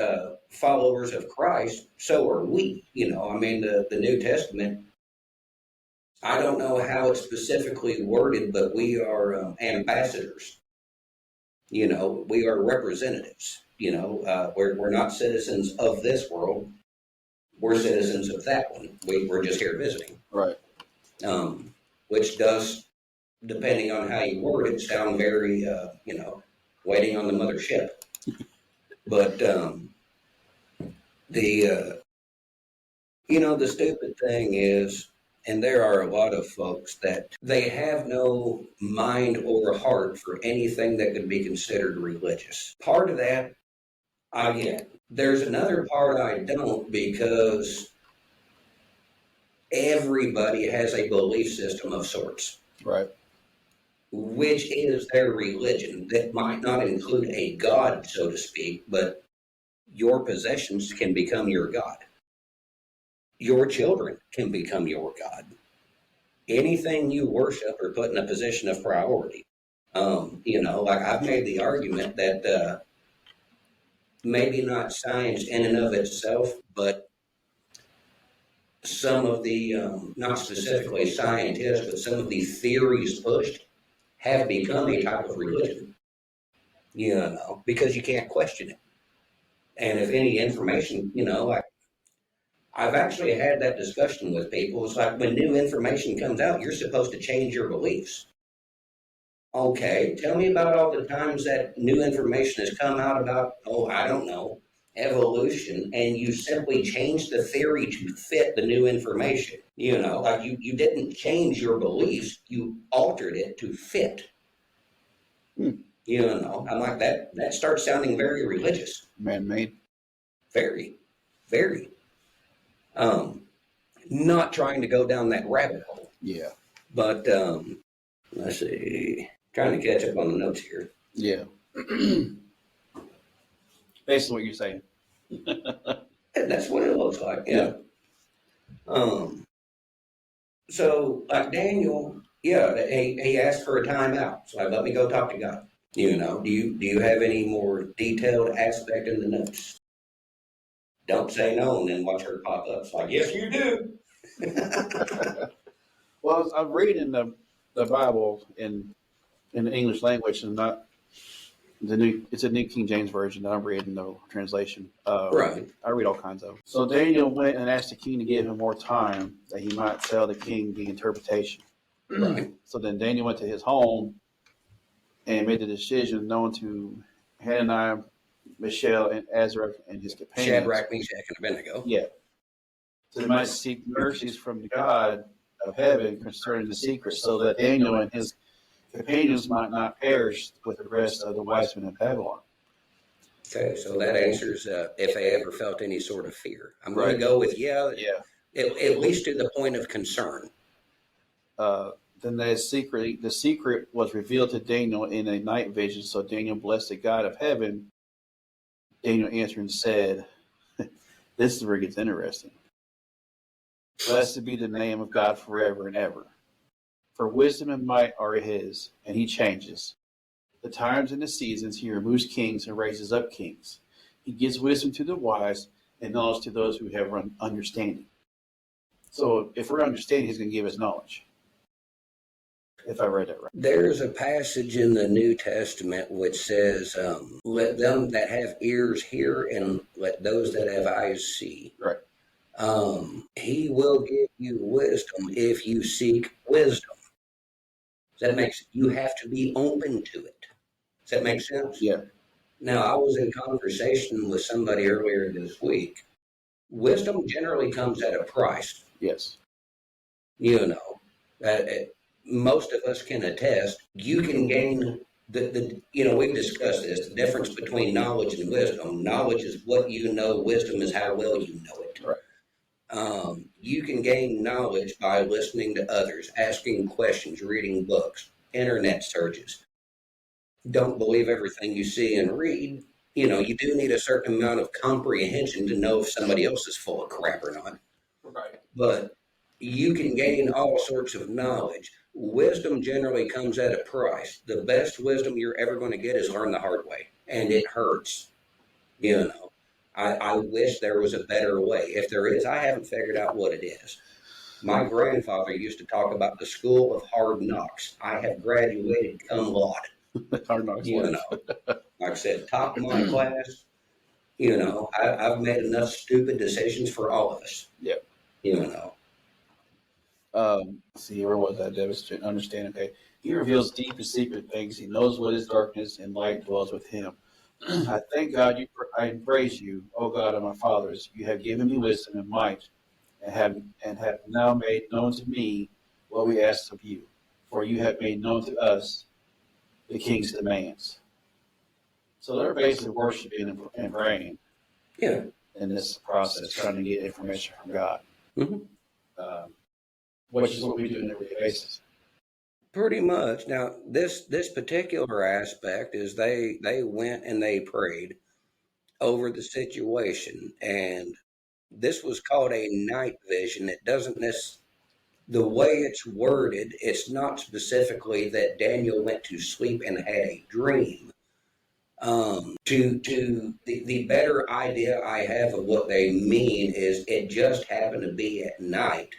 followers of Christ, so are we. The New Testament, I don't know how it's specifically worded, but we are ambassadors. We are representatives. We're not citizens of this world. We're citizens of that one. We're just here visiting. Right. Which does, depending on how you word it, sound very, waiting on the mothership. But the stupid thing is, and there are a lot of folks that they have no mind or heart for anything that could be considered religious. Part of that I get. There's another part I don't, because everybody has a belief system of sorts. Right. Which is their religion. That might not include a God, so to speak, but your possessions can become your God. Your children can become your God. Anything you worship or put in a position of priority. Like I've made the argument that maybe not science in and of itself, but some of the, not specifically scientists, but some of the theories pushed have become a type of religion. Because you can't question it. And if any information, like I've actually had that discussion with people. It's like when new information comes out, you're supposed to change your beliefs. Okay, tell me about all the times that new information has come out about, oh, I don't know, evolution, and you simply changed the theory to fit the new information. Like you didn't change your beliefs, you altered it to fit. I'm like, that starts sounding very religious. Man-made. Very, very. Not trying to go down that rabbit hole. Yeah. But let's see. Trying to catch up on the notes here. Yeah. Basically what you're saying. That's what it looks like, yeah. So like Daniel, yeah, he asked for a timeout. So let me go talk to God. Do you have any more detailed aspect in the notes? Don't say no and then watch her pop up. It's like, yes, you do. Well, I'm reading the Bible in the English language and not it's a New King James Version that I'm reading, the translation. Right. I read all kinds of them. So Daniel went and asked the king to give him more time that he might tell the king the interpretation. Right. So then Daniel went to his home and made the decision known to Hananiah, Mishael, and Azareth and his companions. Shadrach, Meshach, and Abednego. Yeah. So they might seek mercies from the God of heaven concerning the secret, so that Daniel and his companions might not perish with the rest of the wise men of Babylon. Okay, so that answers if they ever felt any sort of fear. I'm going to go with at least to the point of concern. Then the secret was revealed to Daniel in a night vision. So Daniel blessed the God of heaven. Daniel answered and said, "This is where it gets interesting. Blessed be the name of God forever and ever. For wisdom and might are his, and he changes the times and the seasons. He removes kings and raises up kings. He gives wisdom to the wise and knowledge to those who have understanding." So if we're understanding, he's going to give us knowledge. If I read it right. There's a passage in the New Testament which says, let them that have ears hear and let those that have eyes see. Right. He will give you wisdom if you seek wisdom. That makes you have to be open to it. Does that make sense? Yeah. Now, I was in conversation with somebody earlier this week. Wisdom generally comes at a price. Yes. Most of us can attest. You can gain we've discussed this, the difference between knowledge and wisdom. Knowledge is what you know. Wisdom is how well you know it. Right. You can gain knowledge by listening to others, asking questions, reading books, internet searches. Don't believe everything you see and read. You do need a certain amount of comprehension to know if somebody else is full of crap or not. Right. But you can gain all sorts of knowledge. Wisdom generally comes at a price. The best wisdom you're ever going to get is learn the hard way, and it hurts. I wish there was a better way. If there is, I haven't figured out what it is. My grandfather used to talk about the school of hard knocks. I have graduated cum laude. Hard knocks. Like I said, top of my class. I've made enough stupid decisions for all of us. Yep. See, where was that? Devastating. Understand? Okay. He reveals deep and secret things. He knows what is darkness, and light dwells with him. I thank God I praise you, O God of my fathers. You have given me wisdom and might, and have now made known to me what we asked of you. For you have made known to us the king's demands. So they're basically worshiping and praying. Yeah. In this process, trying to get information from God. Mm-hmm. Which is what we do on an everyday basis. Pretty much. Now, this particular aspect is they went and they prayed over the situation, and this was called a night vision. It doesn't the way it's worded, it's not specifically that Daniel went to sleep and had a dream. The better idea I have of what they mean is it just happened to be at night,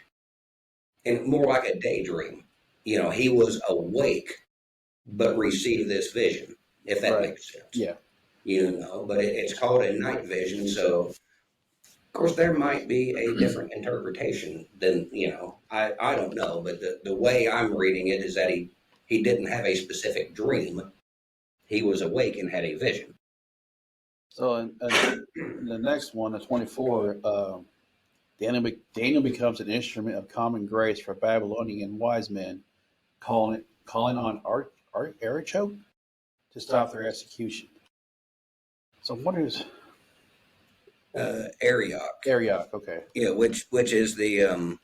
and more like a daydream. He was awake, but received this vision, if that makes sense. Yeah. But it's called a night vision. So Of course, there might be a different interpretation than, I don't know, but the way I'm reading it is that he didn't have a specific dream. He was awake and had a vision. So in the next one, the 24, Daniel becomes an instrument of common grace for Babylonian wise men, calling on Arioch to stop their execution. So what is Arioch. Arioch? Okay, Yeah, which is the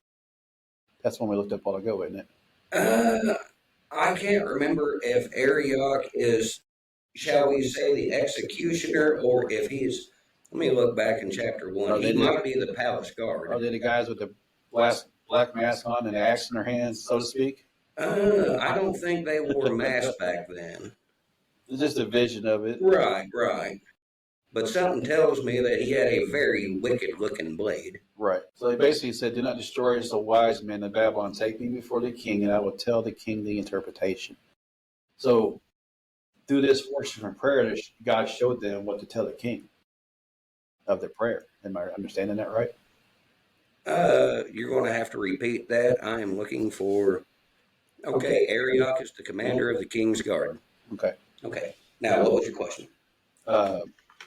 that's one we looked up a while ago, isn't it? I can't remember if Arioch is, shall we say, the executioner, or if he's. Let me look back in chapter 1. He might be the palace guard. Are they the guys with the black mask on and axe in their hands, so to speak? I don't think they wore masks back then. It's just a vision of it. Right. But something tells me that he had a very wicked-looking blade. Right. So he basically said, "Do not destroy us, the wise men of Babylon. Take me before the king, and I will tell the king the interpretation." So through this worship and prayer, God showed them what to tell the king of their prayer. Am I understanding that right? You're going to have to repeat that. I am looking for. Okay, Arioch is the commander of the king's guard. Okay. Now, what was your question?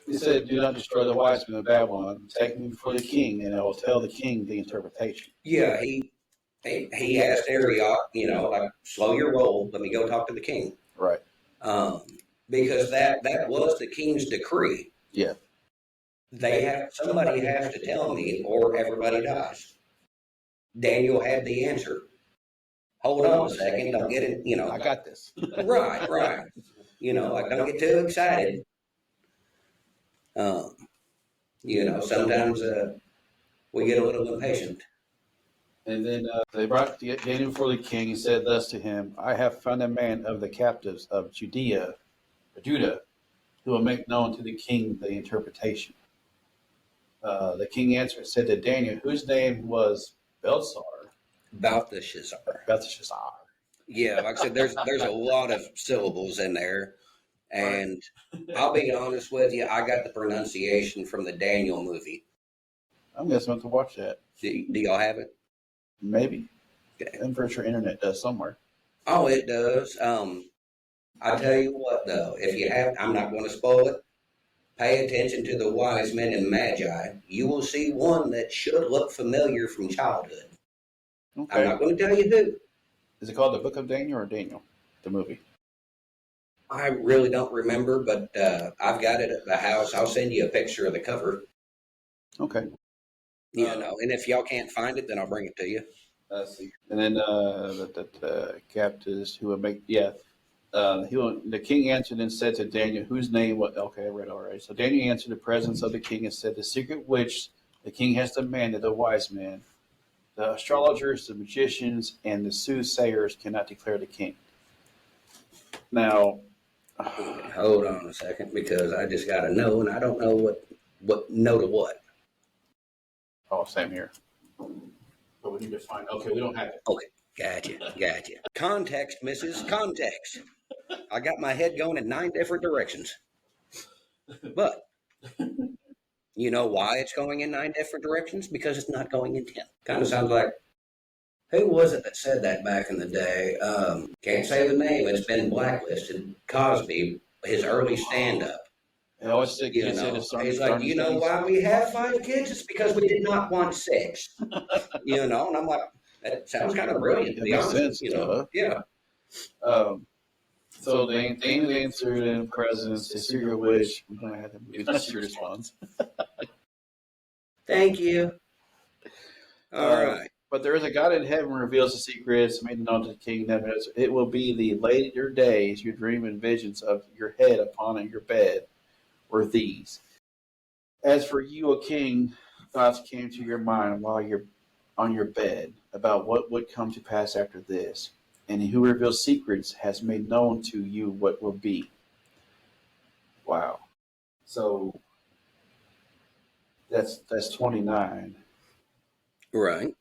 He said, "Do not destroy the wise men of Babylon. Take me before the king, and I will tell the king the interpretation." Yeah, he asked Arioch, like, slow your roll. Let me go talk to the king. Right. Because that was the king's decree. Yeah. Somebody has to tell me, or everybody dies. Daniel had the answer. Hold on a second. Don't get it. I got this. Right. Like, don't get too excited. Sometimes we get a little impatient. And then they brought Daniel before the king and said thus to him, "I have found a man of the captives of Judah, who will make known to the king the interpretation." The king answered and said to Daniel, whose name was Belshazzar. Belteshazzar. Yeah, like I said, there's a lot of syllables in there. And I'll be honest with you, I got the pronunciation from the Daniel movie. I'm going to have to watch that. Do y'all have it? Maybe. Okay. I'm pretty sure internet does somewhere. Oh, it does. I tell you what, though, if you have, I'm not going to spoil it. Pay attention to the wise men and magi. You will see one that should look familiar from childhood. Okay. I'm not going to tell you who. Is it called The Book of Daniel or Daniel, the movie? I really don't remember, but I've got it at the house. I'll send you a picture of the cover. Okay. And if y'all can't find it, then I'll bring it to you. Let's see. And then the captives who would make, the king answered and said to Daniel, whose name was, okay, I read already. So Daniel answered the presence of the king and said, the secret which the king has demanded the wise men, the astrologers, the magicians, and the soothsayers cannot declare the king. Now, hold on a second, because I just got to know, and I don't know what know to what. Oh, same here. But we need to find, okay, we don't have it. Okay, gotcha. Context, missus, context. I got my head going in 9 different directions. But, you know why it's going in 9 different directions? Because it's not going in 10. Kind of sounds like, who was it that said that back in the day? Can't say the name. It's been blacklisted. Cosby, his early stand-up. He's like, you know why we have 5 kids? It's because we did not want 6. And I'm like, that sounds kind of brilliant, to be honest. Yeah. So they answered in presence, the secret which, I'm going to have them do that's your response. Thank you. All right. But there is a God in heaven who reveals the secrets made known to the king. It will be the later days, your dream and visions of your head upon your bed were these. As for you, O king, thoughts came to your mind while you're on your bed about what would come to pass after this. And he who reveals secrets has made known to you what will be. Wow. So that's 29. Right.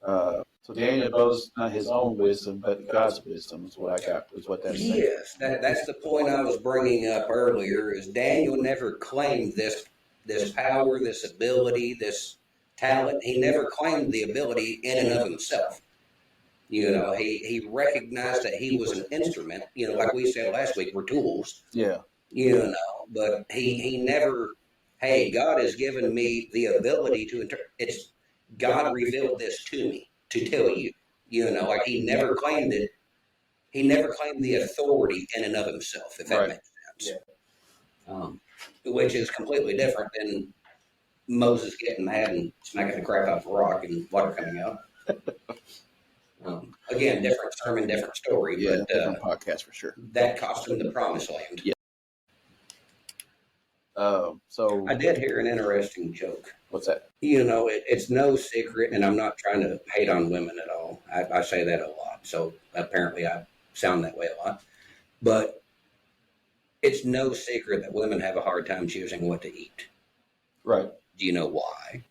So Daniel boasts not his own wisdom, but God's wisdom is what I got. Is what that's saying. Yes, that's the point I was bringing up earlier. Is Daniel never claimed this power, this ability, this talent. He never claimed the ability in and of himself. He recognized that he was an instrument. Like we said last week, we're tools. Yeah. But he never, hey, God has given me the ability to it's God revealed this to me to tell you. Like he never claimed it. He never claimed the authority in and of himself, if that makes sense. Yeah. Which is completely different than Moses getting mad and smacking the crap out of a rock and water coming out. Again, different sermon, different story. Yeah, but different podcast for sure. That cost him the promised land. Yeah. So I did hear an interesting joke. What's that? It's no secret, and I'm not trying to hate on women at all. I say that a lot, so apparently I sound that way a lot. But it's no secret that women have a hard time choosing what to eat. Right. Do you know why?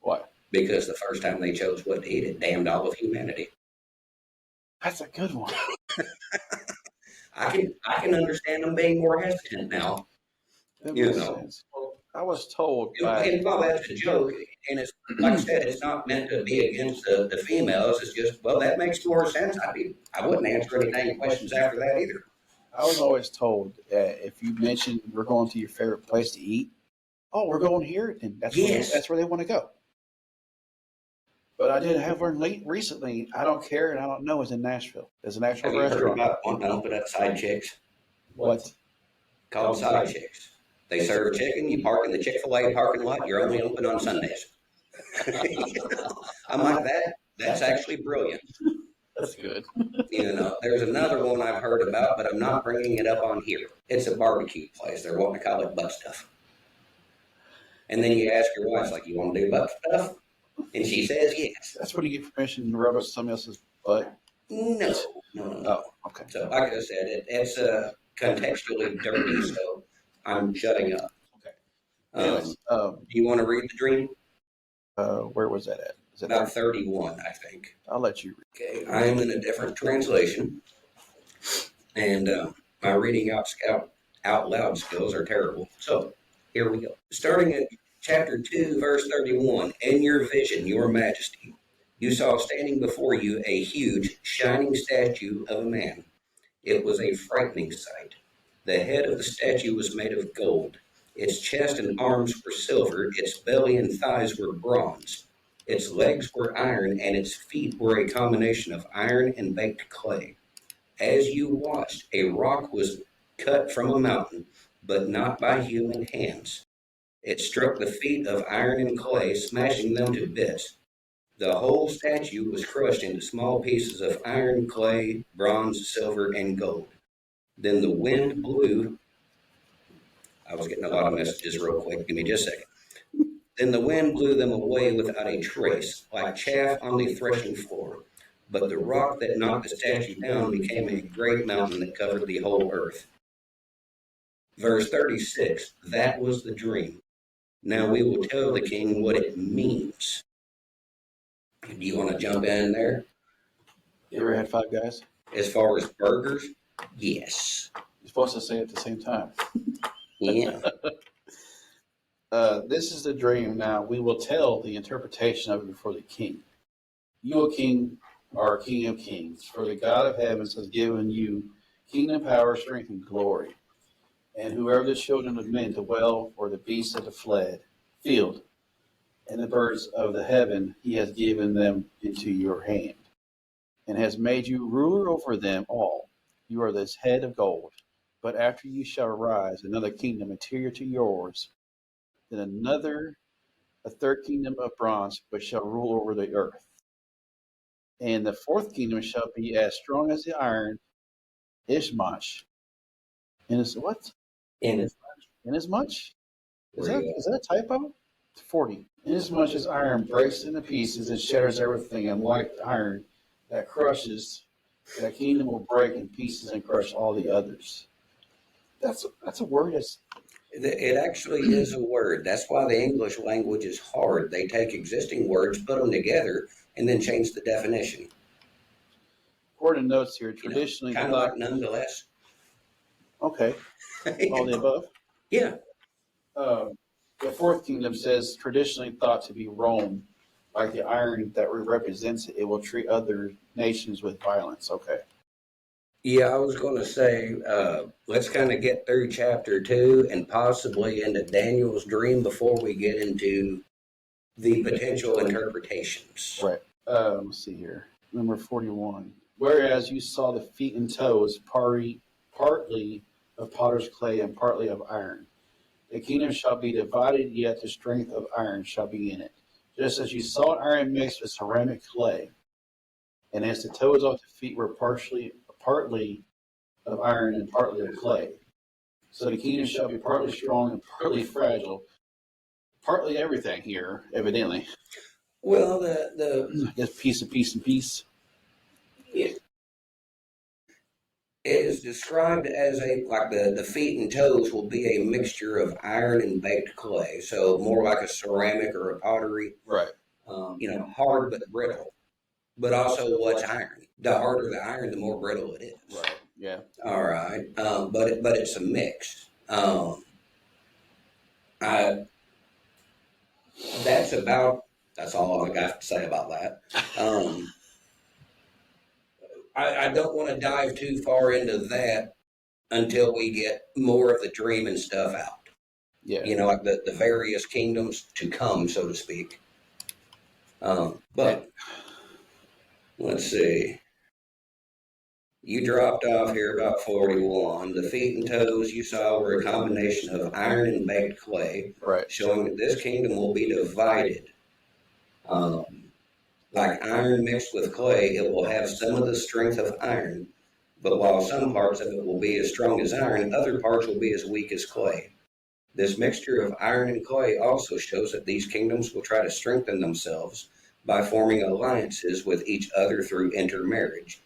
Why? Because the first time they chose what to eat, it damned all of humanity. That's a good one. I can understand them being more hesitant now. That makes sense. I was told. And while that's a joke, and it's like I said, it's not meant to be against the females. It's just, well, that makes more sense. I wouldn't answer any dang questions after that either. I was always told that if you mention we're going to your favorite place to eat, oh, we're going here, then that's where they want to go. But I did have learned recently. I don't care and I don't know. It's in Nashville. There's an actual restaurant. Have you heard about wanting to open up side chicks? What? Called side chicks. They serve chicken. You park in the Chick-fil-A parking lot. You're only open on Sundays. I'm like that. That's actually brilliant. That's good. There's another one I've heard about, but I'm not bringing it up on here. It's a barbecue place. They're wanting to call it butt stuff. And then you ask your wife, like, you want to do butt stuff? And she says yes. That's when you get permission to rub up somebody else's butt? No. Oh, okay. So, like I said, it's contextually dirty, so I'm shutting up. Okay. Do you want to read the dream? Where was that at? Is it about 31, I think. I'll let you read. Okay, I am in a different translation, and my reading out loud skills are terrible. So, here we go. Starting at chapter 2, verse 31, in your vision, your majesty, you saw standing before you a huge, shining statue of a man. It was a frightening sight. The head of the statue was made of gold. Its chest and arms were silver. Its belly and thighs were bronze. Its legs were iron, and its feet were a combination of iron and baked clay. As you watched, a rock was cut from a mountain, but not by human hands. It struck the feet of iron and clay, smashing them to bits. The whole statue was crushed into small pieces of iron, clay, bronze, silver, and gold. Then the wind blew. I was getting a lot of messages real quick. Give me just a second. Then the wind blew them away without a trace, like chaff on the threshing floor. But the rock that knocked the statue down became a great mountain that covered the whole earth. Verse 36, that was the dream. Now we will tell the king what it means. Do you want to jump in there? You ever had Five Guys? As far as burgers, yes. You're supposed to say it at the same time. Yeah. This is the dream. Now we will tell the interpretation of it before the king. You, O king, are king of kings, for the God of heavens has given you kingdom, power, strength, and glory. And whoever the children of men dwell, or the beasts of the field, and the birds of the heaven, he has given them into your hand, and has made you ruler over them all. You are this head of gold. But after you shall arise another kingdom inferior to yours, then a third kingdom of bronze, which shall rule over the earth. And the fourth kingdom shall be as strong as the iron, Ishmash. And it's what? Inasmuch? Is that a typo? 40. Inasmuch as iron breaks into pieces and shatters everything, and like iron that crushes, that kingdom will break in pieces and crush all the others. That's a word. It actually is a word. That's why the English language is hard. They take existing words, put them together, and then change the definition. According to notes here, traditionally, kind of like nonetheless. Okay. All the above? Yeah. The fourth kingdom says traditionally thought to be Rome, like the iron that represents it. It will treat other nations with violence. Okay. Yeah, I was going to say, let's kind of get through chapter 2 and possibly into Daniel's dream before we get into the potential interpretations. Right. Let's see here. Number 41. Whereas you saw the feet and toes, partly of potter's clay and partly of iron. The kingdom shall be divided, yet the strength of iron shall be in it. Just as you saw iron mixed with ceramic clay, and as the toes of the feet were partly of iron and partly of clay. So the kingdom shall be partly strong and partly fragile, partly everything here, evidently. Well, the Just piece and piece and piece. it is described as the feet and toes will be a mixture of iron and baked clay, so more like a ceramic or a pottery. Right. Hard but brittle. But also, what's iron? The harder the iron, the more brittle it is. Right. Yeah. All right, but it's a mix. I that's all I got to say about that. I don't want to dive too far into that until we get more of the dream and stuff out. Yeah. Like the various kingdoms to come, so to speak. But let's see. You dropped off here about 41. The feet and toes you saw were a combination of iron and baked clay, Right. showing that this kingdom will be divided. Like iron mixed with clay, it will have some of the strength of iron, but while some parts of it will be as strong as iron, other parts will be as weak as clay. This mixture of iron and clay also shows that these kingdoms will try to strengthen themselves by forming alliances with each other through intermarriage.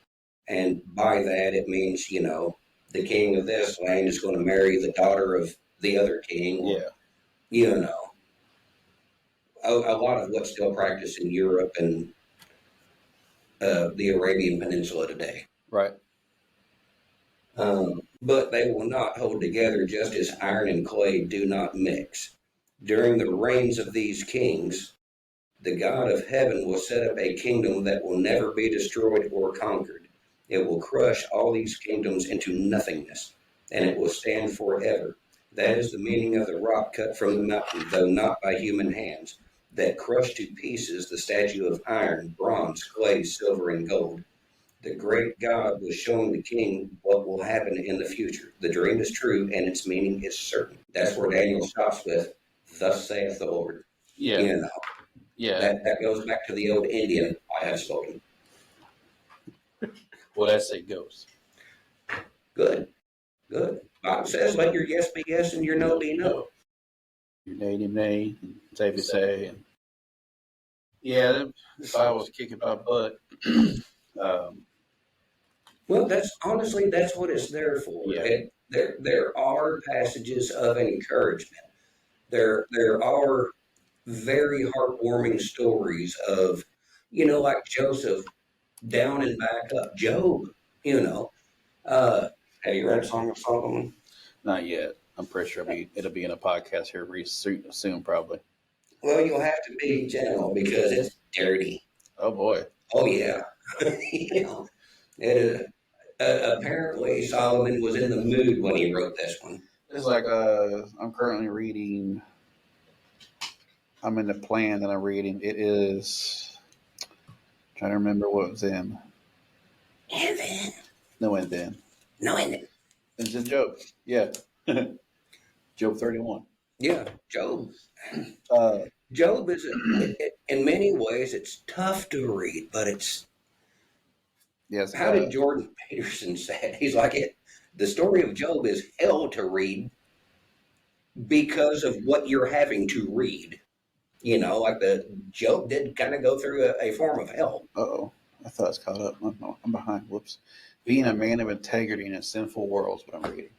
And by that, it means, the king of this land is going to marry the daughter of the other king. Yeah. A lot of what's still practiced in Europe and the Arabian Peninsula today. Right. But they will not hold together just as iron and clay do not mix. During the reigns of these kings, the God of heaven will set up a kingdom that will never be destroyed or conquered. It will crush all these kingdoms into nothingness, and it will stand forever. That is the meaning of the rock cut from the mountain, though not by human hands, that crushed to pieces the statue of iron, bronze, clay, silver, and gold. The great God was showing the king what will happen in the future. The dream is true, and its meaning is certain. That's where Daniel stops with, "Thus saith the Lord." Yeah. Yeah. That goes back to the old Indian, "I have spoken." Well, that's it goes. Good. Bible says, "Let your yes be yes and your no be no." Your nay, and say be say. And yeah, the Bible's kicking my butt. Well, that's what it's there for. Yeah. There are passages of encouragement. There are very heartwarming stories of, like Joseph, down and back up. Job, have you read Song of Solomon? Not yet. I'm pretty sure it'll be in a podcast here soon, probably. Well, you'll have to be gentle because it's dirty. Oh boy. Oh yeah. Apparently Solomon was in the mood when he wrote this one. It's like I'm currently reading. I'm in the plan that I'm reading. It is trying to remember what was in. And then. It's in Job. Yeah. Job 31. Yeah, Job. Uh, Job is, in many ways, it's tough to read, but it's. Yes. How did Jordan Peterson say it? He's like, the story of Job is hell to read because of what you're having to read. Like the Job did kind of go through a form of hell. Uh-oh. I thought I was caught up. I'm behind. Whoops. Being a man of integrity in a sinful world is what I'm reading.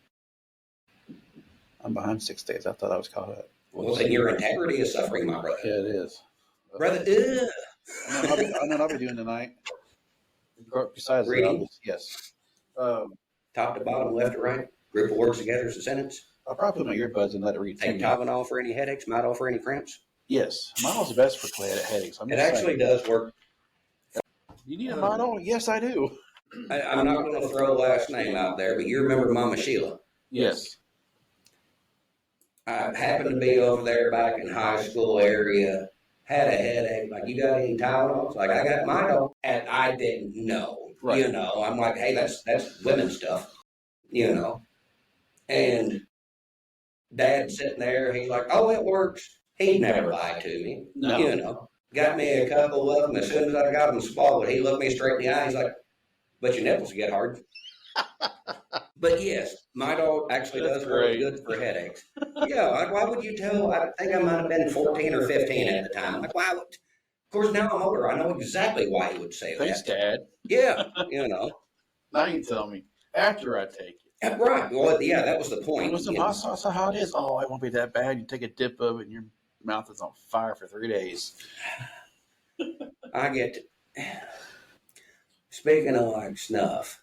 I'm behind 6 days. I thought I was caught up. Well, then your integrity is suffering, my brother. Yeah, it is. Brother, I know what I'll be doing tonight. Besides reading? Yes. Top to bottom, left to right, group of words together as a sentence. I'll probably put my earbuds and let it read to Take me. Tylenol for any headaches, Midol for any cramps. Yes, Midol's the best for headaches. It actually does work. You need a Midol? Yes, I do. I'm not going to throw a last name out there, but you remember Mama Sheila. Yes. I happened to be over there back in high school area, had a headache, like, you got any Tylenols? Like, I got Midol. And I didn't know, Right. you know. I'm like, hey, that's women's stuff, you know. And Dad's sitting there, he's like, oh, it works. He'd never lied to me, No. you know. Got me a couple of them. As soon as I got them swallowed, he looked me straight in the eye. He's like, but your nipples get hard. But yes, Midol actually does work good for headaches. Yeah, like, why would you tell? I think I might have been 14 or 15 at the time. Like, why? Of course, now I'm older. I know exactly why he would say Thanks, that. Dad. Yeah, you know. Now you tell me. After I take it. Right. Well, yeah, that was the point. With some hot sauce, how it is. Oh, it won't be that bad. You take a dip of it and your mouth is on fire for 3 days. I get to, speaking of like snuff,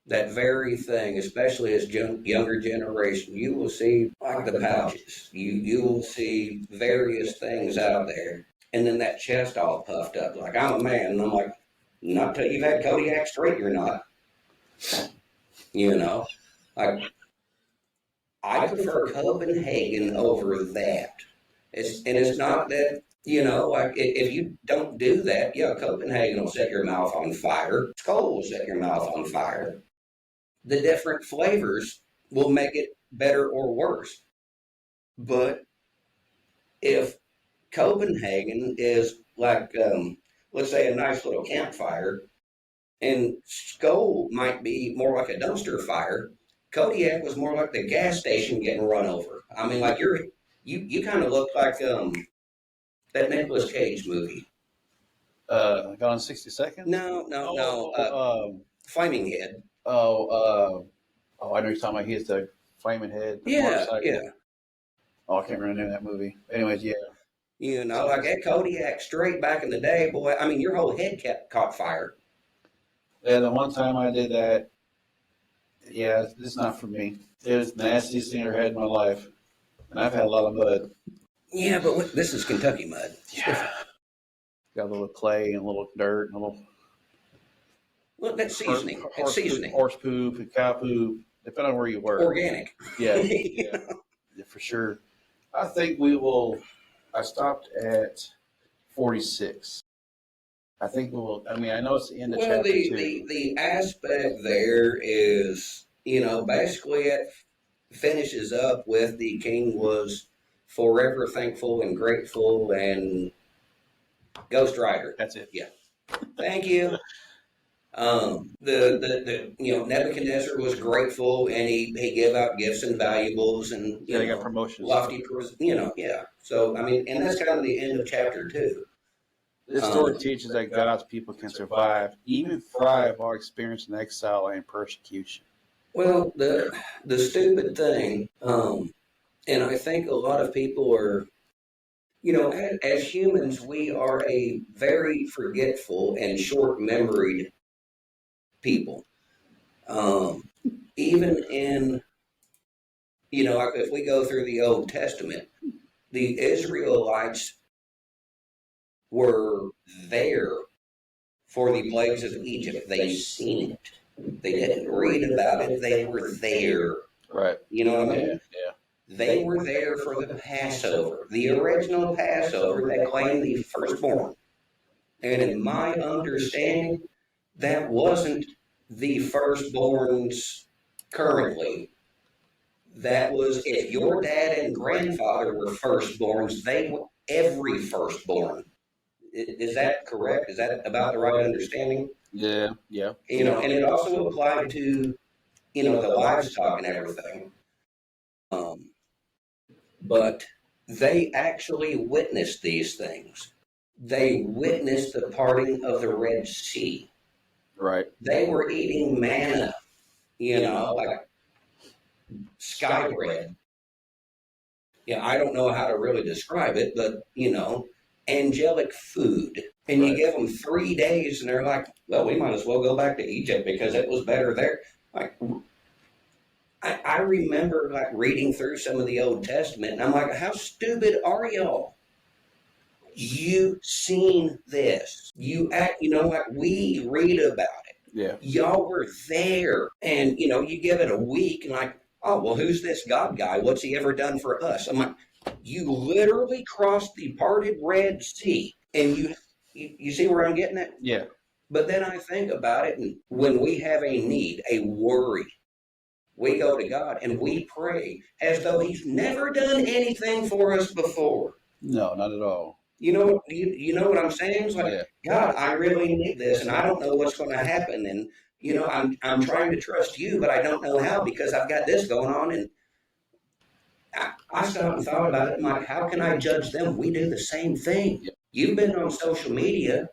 that very thing, especially as younger generation, you will see like the pouches. You will see various things out there, and then that chest all puffed up like I'm a man, and I'm like, not till you've had Kodiak straight, you're not. You know, like I prefer Copenhagen over that. It's not that. You know, like if you don't do that, yeah, Copenhagen will set your mouth on fire. Skull will set your mouth on fire. The different flavors will make it better or worse. But if Copenhagen is like, let's say, a nice little campfire, and Skull might be more like a dumpster fire, Kodiak was more like the gas station getting run over. I mean, like you kind of look like that Nicolas Cage movie. Gone 60 Seconds? No. Flaming Head. I know you're talking about. He has the flaming head. Yeah. Oh, I can't remember the name of that movie. Anyways, yeah. You know, like that Kodiak straight back in the day, boy. I mean, your whole head caught fire. Yeah, the one time I did that, yeah, it's not for me. It was the nastiest thing I ever had in my life. And I've had a lot of mud. Yeah, but this is Kentucky mud. Yeah. Got a little clay and a little dirt and a little. Look, that's seasoning. It's seasoning. Horse poop and cow poop, depending on where you work. Organic. Yeah, yeah, for sure. I think I stopped at 46. I think I know it's the end of chapter 2. The aspect there is, you know, basically it finishes up with the king was forever thankful and grateful and Ghost Rider. That's it. Yeah. Thank you. Nebuchadnezzar was grateful and he gave out gifts and valuables and he got promotions. Lofty, yeah. So I mean, and that's kind of the end of chapter 2. This story teaches that God's people can survive, even thrive, while experiencing exile and persecution. Well, the stupid thing, and I think a lot of people are, you know, as humans, we are a very forgetful and short-memoried people. Even in, you know, like if we go through the Old Testament, the Israelites were there for the plagues of Egypt. They seen it. They didn't read about it. They were there. Right. You know what I mean? Yeah. They were there for the Passover, the original Passover that claimed the firstborn. And in my understanding, that wasn't the firstborns currently. That was if your dad and grandfather were firstborns, they were every firstborn. Is that correct? Is that about the right understanding? Yeah. You know, and it also applied to, you know, the livestock and everything. But they actually witnessed these things. They witnessed the parting of the Red Sea. Right. They were eating manna, you know, like sky bread. Yeah, I don't know how to really describe it, but, you know, angelic food. And you give them 3 days and they're like, well, we might as well go back to Egypt because it was better there. Like, I remember like reading through some of the Old Testament, and I'm like, how stupid are y'all? You seen this. You act, you know, like we read about it. Yeah. Y'all were there. And, you know, you give it a week and like, oh, well, who's this God guy? What's he ever done for us? I'm like, you literally crossed the parted Red Sea. And you see where I'm getting at? Yeah. But then I think about it, and when we have a need, a worry, we go to God and we pray as though he's never done anything for us before. No, not at all. You know what I'm saying? It's like, Yeah. God, I really need this, and I don't know what's going to happen, and you know, I'm trying to trust you, but I don't know how because I've got this going on, and I stopped and thought about it. I'm like, how can I judge them? We do the same thing. Yeah. You've been on social media.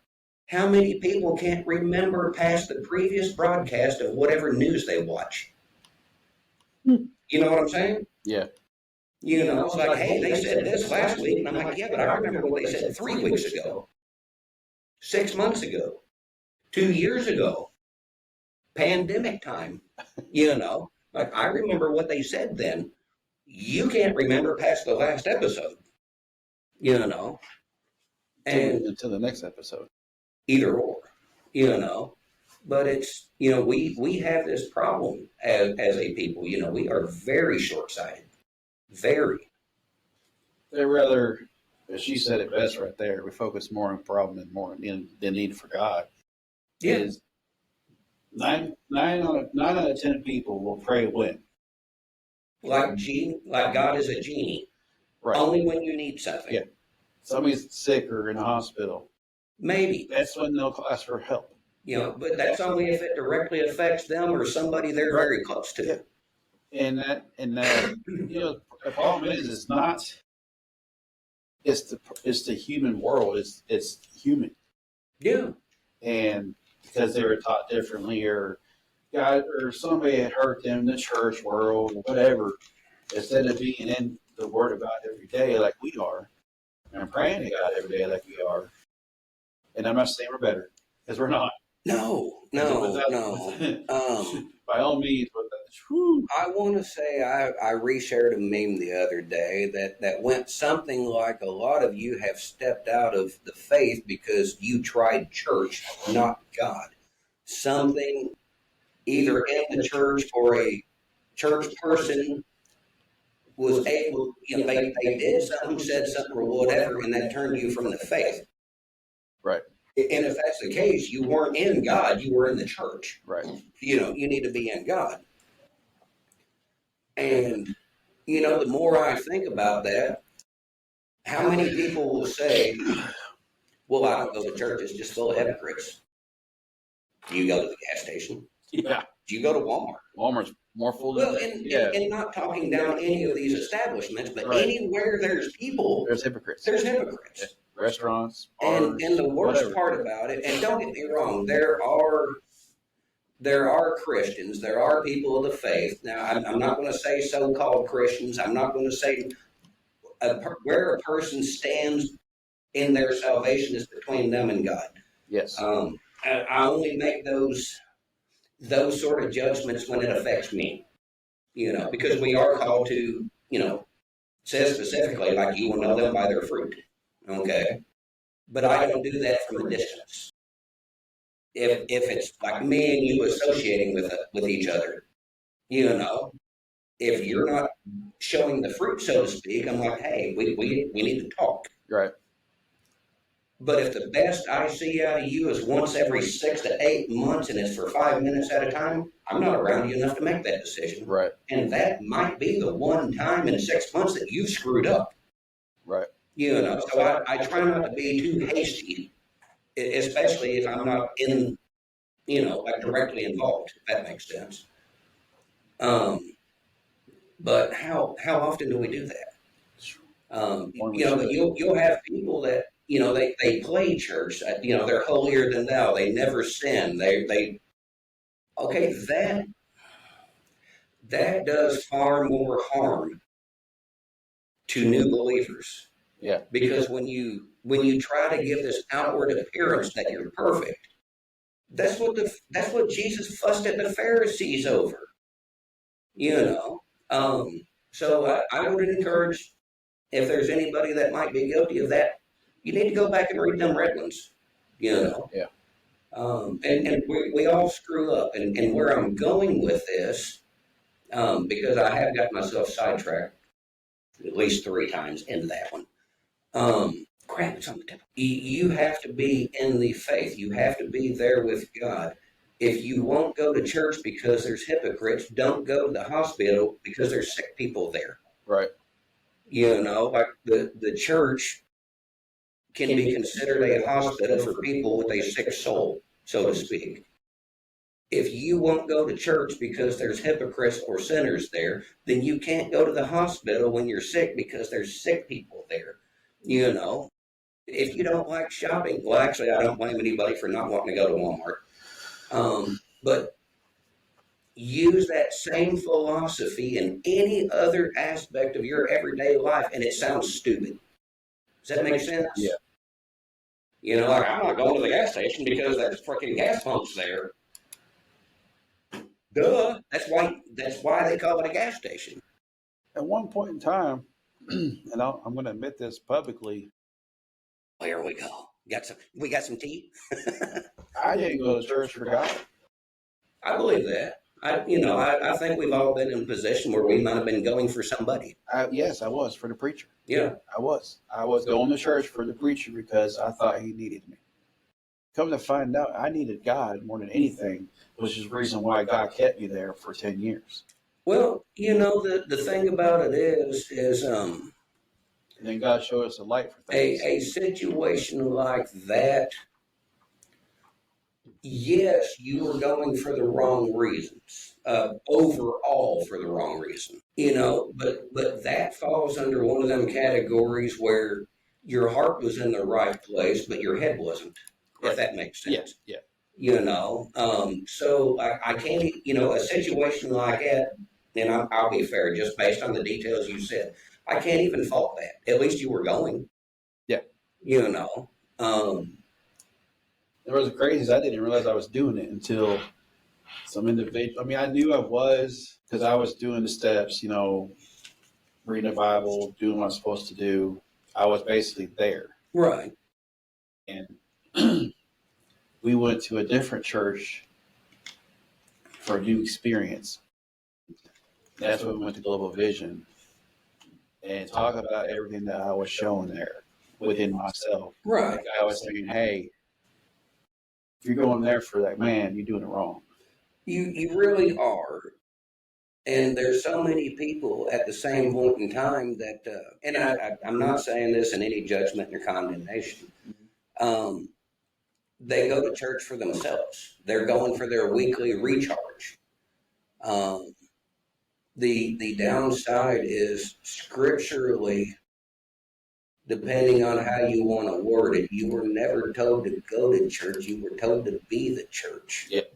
How many people can't remember past the previous broadcast of whatever news they watch? You know what I'm saying? Yeah. You know, it's like, hey, they said this last week. And I'm like, yeah, but I remember what they said 3 weeks ago, 6 months ago, 2 years ago, pandemic time. You know, like I remember what they said then. You can't remember past the last episode, you know, and Until the next episode. either or, you know. But it's, you know, we have this problem as a people, you know, we are very short sighted. Very. They rather, as she said it best right there, we focus more on problem and more in the need for God. Yeah. Is nine out of 10 people will pray when? Like God is a genie. Right. Only when you need something. Yeah. Somebody's sick or in the hospital. Maybe. That's when they'll ask for help. You know, but that's only if it directly affects them or somebody they're very close to. Yeah. And that you know, the problem is it's not it's the human world. It's human. Yeah. And because they were taught differently or God or somebody had hurt them in the church world or whatever, instead of being in the Word of God every day like we are, and praying to God every day like we are. And I'm not saying we're better, because we're not. No. By all means, but whew. I want to say I reshared a meme the other day that went something like a lot of you have stepped out of the faith because you tried church, not God. Something either in the church or a church person was able, you know, they did something, said something or whatever, and that turned you from the faith. Right. And if that's the case, you weren't in God, you were in the church. Right. You know, you need to be in God. And, you know, the more I think about that, how many people will say, well, I don't go to church, it's just full of hypocrites. Do you go to the gas station? Yeah. Do you go to Walmart? Walmart's more full Well, than and not talking down any of these establishments, but anywhere there's people, there's hypocrites. there's hypocrites. Restaurants, bars, And the worst whatever. part about it, and don't get me wrong, there are Christians, there are people of the faith. Now, I'm not going to say so-called Christians. I'm not going to say where a person stands in their salvation is between them and God. Yes. I only make those sort of judgments when it affects me, you know, because we are called to, you know, says specifically, like you will know them by their fruit. Okay. But I don't do that from a distance. If it's like me and you associating with each other, you know, if you're not showing the fruit, so to speak, I'm like, hey, we need to talk. Right. But if the best I see out of you is once every 6 to 8 months and it's for 5 minutes at a time, I'm not around you enough to make that decision. Right. And that might be the one time in 6 months that you've screwed up. Right. You know, so I try not to be too hasty, especially if I'm not in, you know, like directly involved, if that makes sense. But how often do we do that? You know, you'll have people that, you know, they play church, you know, they're holier than thou, they never sin, they okay, that does far more harm to new believers. Yeah. Because when you try to give this outward appearance that you're perfect, that's what Jesus fussed at the Pharisees over. you know. So I would encourage, if there's anybody that might be guilty of that, you need to go back and read them Redlands, you know. Yeah. And we all screw up. And where I'm going with this, because I have got myself sidetracked at least 3 times into that one. Crap, it's on the tip. You have to be in the faith. You have to be there with God. If you won't go to church because there's hypocrites, don't go to the hospital because there's sick people there. Right. You know, like the church can be considered a hospital for people with a sick soul, so to speak. If you won't go to church because there's hypocrites or sinners there, then you can't go to the hospital when you're sick because there's sick people there. You know, if you don't like shopping, well, actually, I don't blame anybody for not wanting to go to Walmart. But use that same philosophy in any other aspect of your everyday life, and it sounds stupid. Does that make sense? Yeah. You know, like, I'm not going to the gas station because there's freaking gas pumps there. Duh. That's why they call it a gas station. At one point in time, and I'm going to admit this publicly, Here we go. We got some tea. I didn't go to church for God. I believe that. I think we've all been in a position where we might have been going for somebody. Yes, I was for the preacher. Yeah. I was going to church for the preacher because I thought he needed me. Come to find out, I needed God more than anything, which is the reason why God kept me there for 10 years. Well, the thing about it is And then God showed us a light for things. a situation like that. Yes, you were going for the wrong reasons. Overall, for the wrong reason. But that falls under one of them categories where your heart was in the right place, but your head wasn't. Right. If that makes sense. Yeah. So I can't, a situation like that, and I'll be fair, just based on the details you said, I can't even fault that. At least you were going. Yeah. There was the crazies. I didn't realize I was doing it until some individual. I mean, I knew I was because I was doing the steps, reading the Bible, doing what I'm supposed to do. I was basically there. Right. And we went to a different church for a new experience. That's when we went to Global Vision and talk about everything that I was showing there within myself. Right. Like I was saying, hey, if you're going there for that man, you're doing it wrong. You really are. And there's so many people at the same point in time that, and I'm not saying this in any judgment or condemnation. They go to church for themselves. They're going for their weekly recharge. The downside is scripturally, depending on how you want to word it, you were never told to go to church. You were told to be the church. Yep.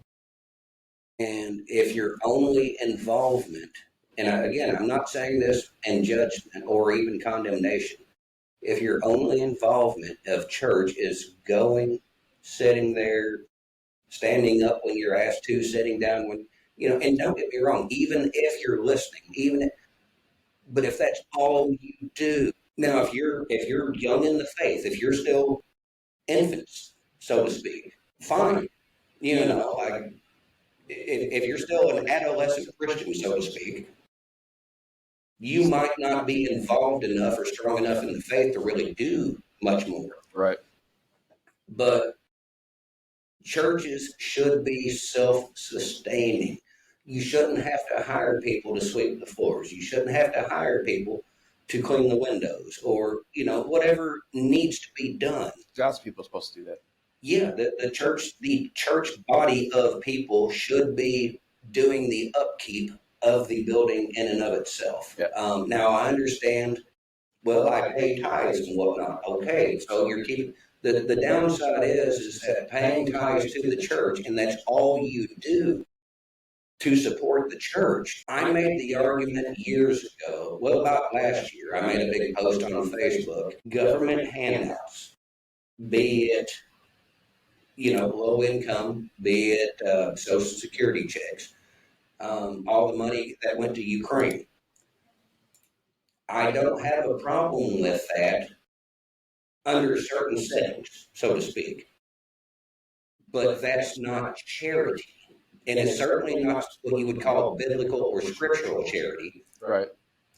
And if your only involvement, and again, I'm not saying this in judgment or even condemnation, if your only involvement of church is going, sitting there, standing up when you're asked to, sitting down when, and don't get me wrong, even if you're listening, but if that's all you do. Now, if you're young in the faith, if you're still infants, so to speak, fine. Like if you're still an adolescent Christian, so to speak, you might not be involved enough or strong enough in the faith to really do much more. Right. But churches should be self-sustaining. You shouldn't have to hire people to sweep the floors. You shouldn't have to hire people to clean the windows or, whatever needs to be done. God's people are supposed to do that. Yeah, the church body of people should be doing the upkeep of the building in and of itself. Yeah. Now I understand, well, I pay tithes and whatnot. Okay, so you're keeping the downside is that paying tithes to the church, and that's all you do to support the church. I made the argument years ago, well, about last year, I made a big post on Facebook, government handouts, be it, low income, be it Social Security checks. all the money that went to Ukraine. I don't have a problem with that under certain settings, so to speak. But that's not charity. And it's certainly not what you would call biblical or scriptural charity. Right.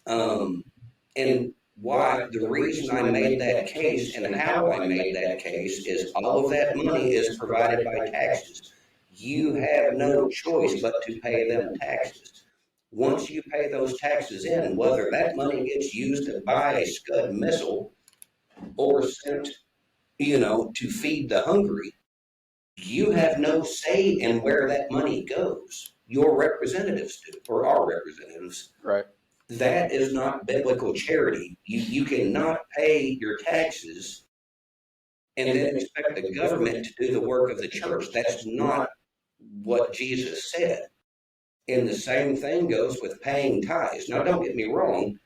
And why the reason I made that case and how I made that case is all of that money is provided by taxes. You have no choice but to pay them taxes. Once you pay those taxes in, whether that money gets used to buy a Scud missile or sent, to feed the hungry, you have no say in where that money goes. Your representatives do, or our representatives. Right. That is not biblical charity. You cannot pay your taxes and then expect the government to do the work of the church. That's not what Jesus said. And the same thing goes with paying tithes. Now, don't get me wrong.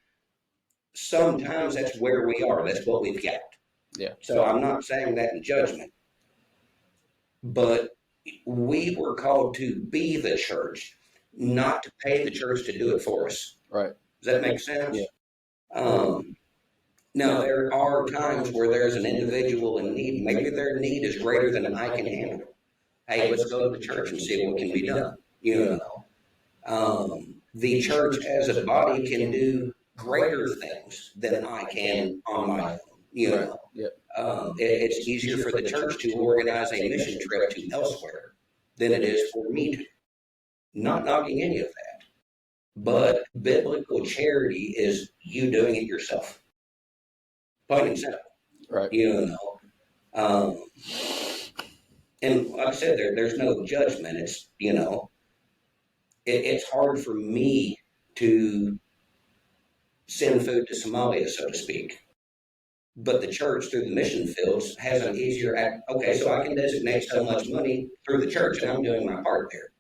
Sometimes that's where we are. That's what we've got. Yeah. So I'm not saying that in judgment. But we were called to be the church, not to pay the church to do it for us. Right. Does that make sense? Yeah. Now, there are times where there's an individual in need. Maybe their need is greater than I can handle. Hey, let's go to the church and see what can be done. The church as a body can do greater things than I can on my own. Right. Yeah. It's easier for the church to organize a mission trip to elsewhere than it is for me to. Not knocking any of that. But biblical charity is you doing it yourself. Plain and simple. Right. And like I said, there's no judgment. It's, it's hard for me to send food to Somalia, so to speak. But the church through the mission fields has an easier okay, so I can designate so much money through the church and I'm doing my part there.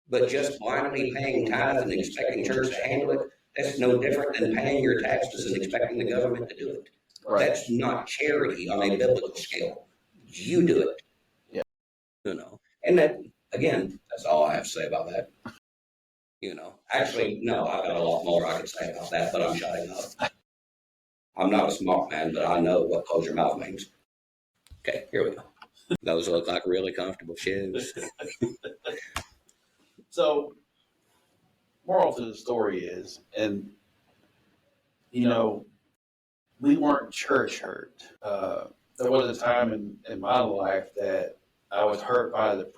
But just blindly paying tithes and expecting church to handle it, that's no different than paying your taxes and expecting the government to do it. Right. That's not charity on a biblical scale. You do it. Yeah. And that, again, that's all I have to say about that. Actually, no, I've got a lot more I could say about that, but I'm shutting up. I'm not a smart man, but I know what close your mouth means. Okay, here we go. Those look like really comfortable shoes. So, moral to the story is, and we weren't church hurt. There was a time in my life that I was hurt by the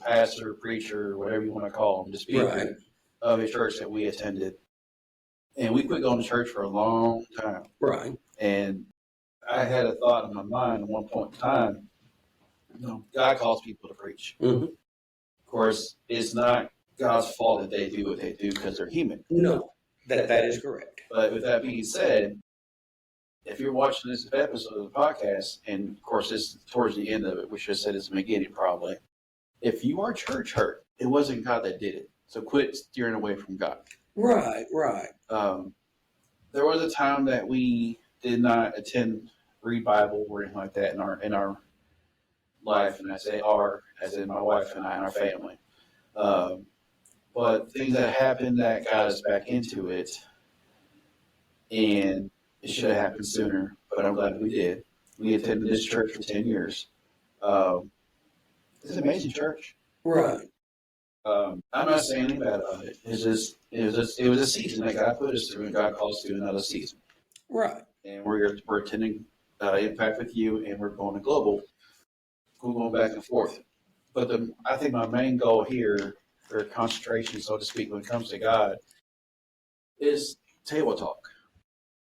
pastor, preacher, whatever you want to call him, the speaker of a church that we attended. And we quit going to church for a long time. Right. And I had a thought in my mind at one point in time, God calls people to preach. Mm-hmm. Of course, it's not God's fault that they do what they do because they're human. No, that is correct. But with that being said, if you're watching this episode of the podcast, and of course this is towards the end of it, we should have said it's the beginning probably. If you are church hurt, it wasn't God that did it. So quit steering away from God. Right. There was a time that we did not read Bible or anything like that in our life, and I say our, as in my wife and I and our family. But things that happened that got us back into it, and it should have happened sooner, but I'm glad we did. We attended this church for 10 years. It's an amazing church. Right. I'm not saying anything bad about it. It was a season that God put us through, and God calls us to another season. Right. And we're attending Impact with you, and we're going to Global. We're going back and forth. But I think my main goal here, or concentration, so to speak, when it comes to God, is table talk.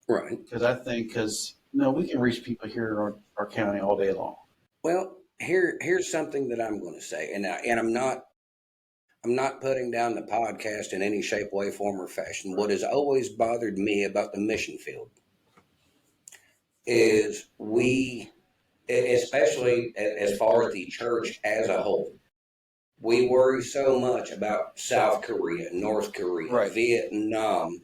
Right. Because we can reach people here in our county all day long. Well, here's something that I'm going to say, and I'm not putting down the podcast in any shape, way, form, or fashion. What has always bothered me about the mission field is we, especially as far as the church as a whole, we worry so much about South Korea, North Korea, Vietnam.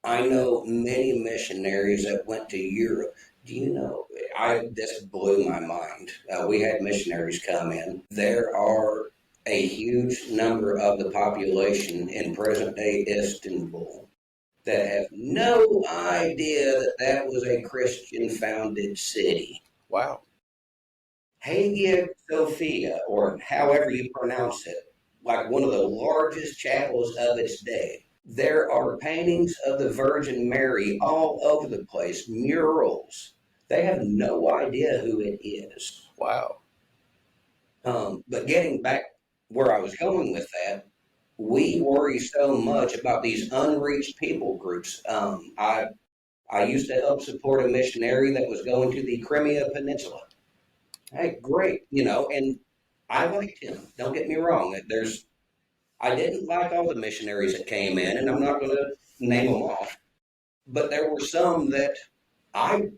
I know many missionaries that went to Europe. Do you know, this blew my mind. We had missionaries come in. There are a huge number of the population in present-day Istanbul that have no idea that that was a Christian-founded city. Wow. Hagia Sophia, or however you pronounce it, like one of the largest chapels of its day. There are paintings of the Virgin Mary all over the place, murals. They have no idea who it is. Wow. But getting back where I was going with that, we worry so much about these unreached people groups. I used to help support a missionary that was going to the Crimea Peninsula. Hey, great, and I liked him. Don't get me wrong. I didn't like all the missionaries that came in, and I'm not going to name them off, but there were some that I,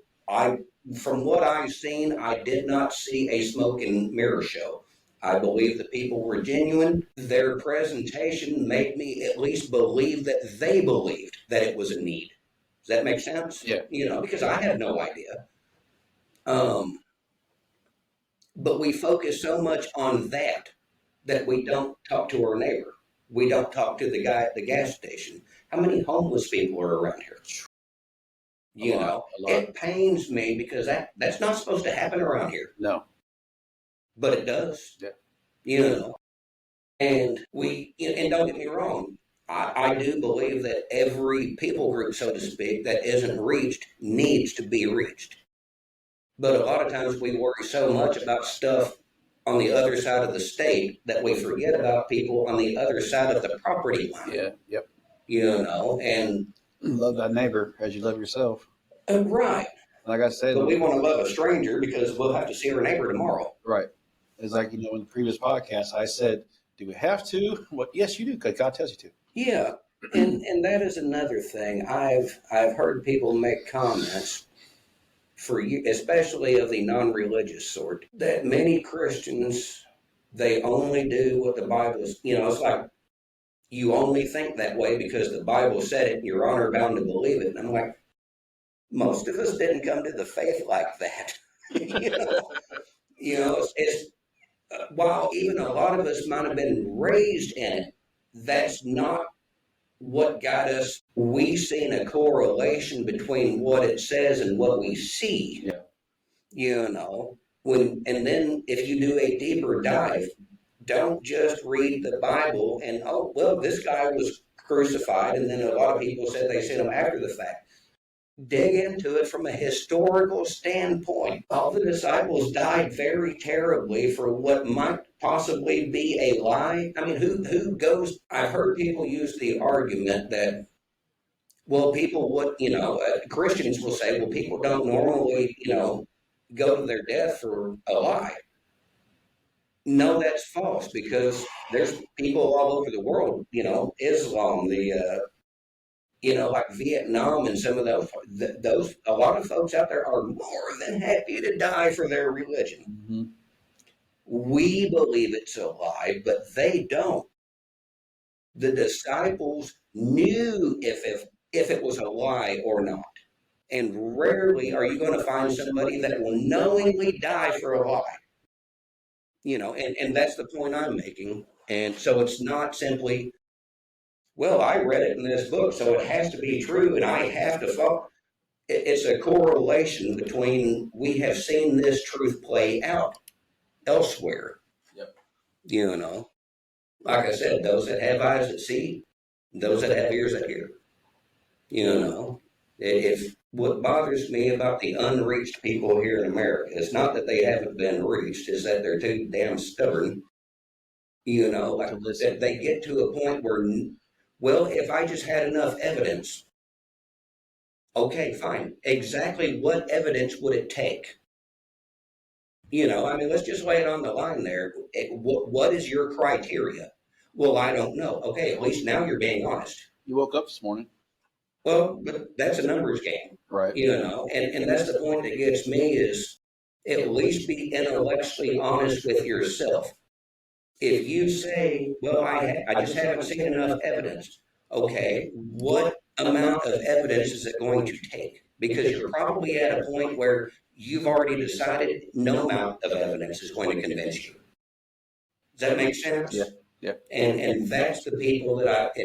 from what I've seen, I did not see a smoke and mirror show. I believe the people were genuine. Their presentation made me at least believe that they believed that it was a need. Does that make sense? Yeah. Because I had no idea. But we focus so much on that we don't talk to our neighbor. We don't talk to the guy at the gas station. How many homeless people are around here? A lot. It pains me because that's not supposed to happen around here. No. But it does. Yeah. And and don't get me wrong, I do believe that every people group, so to speak, that isn't reached needs to be reached. But a lot of times we worry so much about stuff on the other side of the state that we forget about people on the other side of the property line. Yeah. Yep. And love thy neighbor as you love yourself. Right. Like I said, but we want to love a stranger because we'll have to see our neighbor tomorrow. Right. It's like, in the previous podcast, I said, do we have to? Well, yes, you do, because God tells you to. Yeah. And that is another thing. I've heard people make comments for you, especially of the non-religious sort, that many Christians, they only do what the Bible is, it's like you only think that way because the Bible said it and you're honor bound to believe it. And I'm like, most of us didn't come to the faith like that. It's while even a lot of us might have been raised in it, that's not what got us. We've seen a correlation between what it says and what we see. Yeah. And then if you do a deeper dive, don't just read the Bible and, oh, well, this guy was crucified, and then a lot of people said they seen him after the fact. Dig into it from a historical standpoint. All the disciples died very terribly for what might possibly be a lie. I mean, who goes? I've heard people use the argument that, well, people would, Christians will say, well, people don't normally, go to their death for a lie. No, that's false, because there's people all over the world, Islam, like Vietnam and some of those, a lot of folks out there are more than happy to die for their religion. Mm-hmm. We believe it's a lie, but they don't. The disciples knew if it was a lie or not. And rarely are you going to find somebody that will knowingly die for a lie. And that's the point I'm making. And so it's not simply, well, I read it in this book, so it has to be true, and I have to follow. It's a correlation between we have seen this truth play out elsewhere. Yep. Like I said, those that have eyes that see, those that have ears that hear. If what bothers me about the unreached people here in America is not that they haven't been reached, is that they're too damn stubborn. That they get to a point where, well, if I just had enough evidence, okay, fine. Exactly what evidence would it take? Let's just lay it on the line there. What is your criteria? Well, I don't know. Okay, at least now you're being honest. You woke up this morning. Well, but that's a numbers game. Right. And that's the point that gets me is at least be intellectually honest with yourself. If you say, well, I just haven't seen enough evidence, okay, what amount of evidence is it going to take? Because you're probably at a point where you've already decided no amount of evidence is going to convince you. Does that make sense? Yeah. Yeah. And that's the people that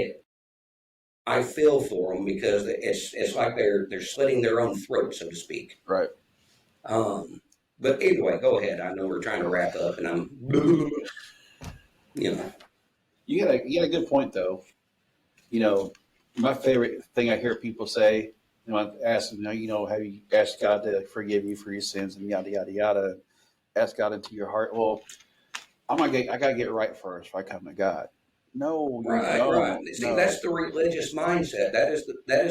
I feel for them, because it's like they're slitting their own throat, so to speak. Right. But anyway, go ahead. I know we're trying to wrap up, and I'm, you know. You got a good point though. You know, my favorite thing I hear people say, you know, I ask them, you know, have you asked God to forgive you for your sins and yada yada yada? Ask God into your heart. Well, I gotta get right first if I come to God. No, you Right, don't. right. See, No. that's the religious mindset. That is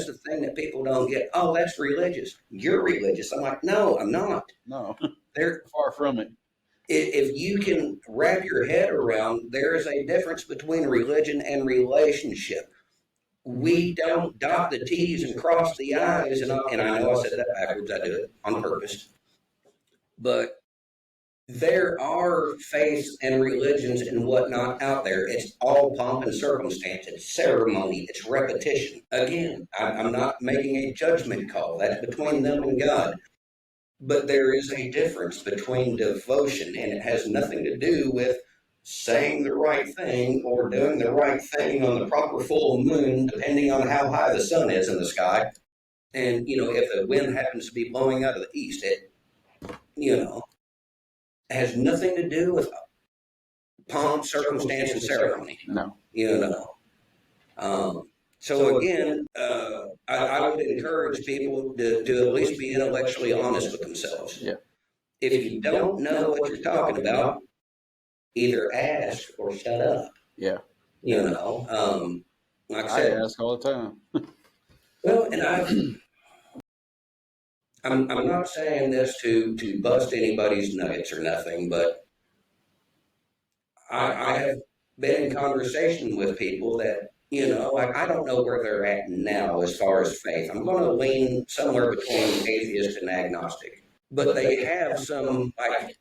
the thing that people don't get. Oh, that's religious. You're religious. I'm like, no, I'm not. No, There, far from it. if you can wrap your head around, there is a difference between religion and relationship. We don't dot the T's and cross the I's, and I know I said that backwards. I do it on purpose. But there are faiths and religions and whatnot out there. It's all pomp and circumstance. It's ceremony. It's repetition. Again, I'm not making a judgment call. That's between them and God. But there is a difference between devotion, and it has nothing to do with saying the right thing or doing the right thing on the proper full moon, depending on how high the sun is in the sky. And, you know, if the wind happens to be blowing out of the east, it, you know, has nothing to do with pomp, circumstance, and ceremony. No. You know. So again, I would encourage people to at least be intellectually honest with themselves. Yeah. If you don't know what you're talking about, either ask or shut up. Yeah. You know. Like I said, ask all the time. well, and I'm not saying this to bust anybody's nuggets or nothing, but I have been in conversation with people that, you know, like, I don't know where they're at now as far as faith. I'm going to lean somewhere between atheist and agnostic, but they have some like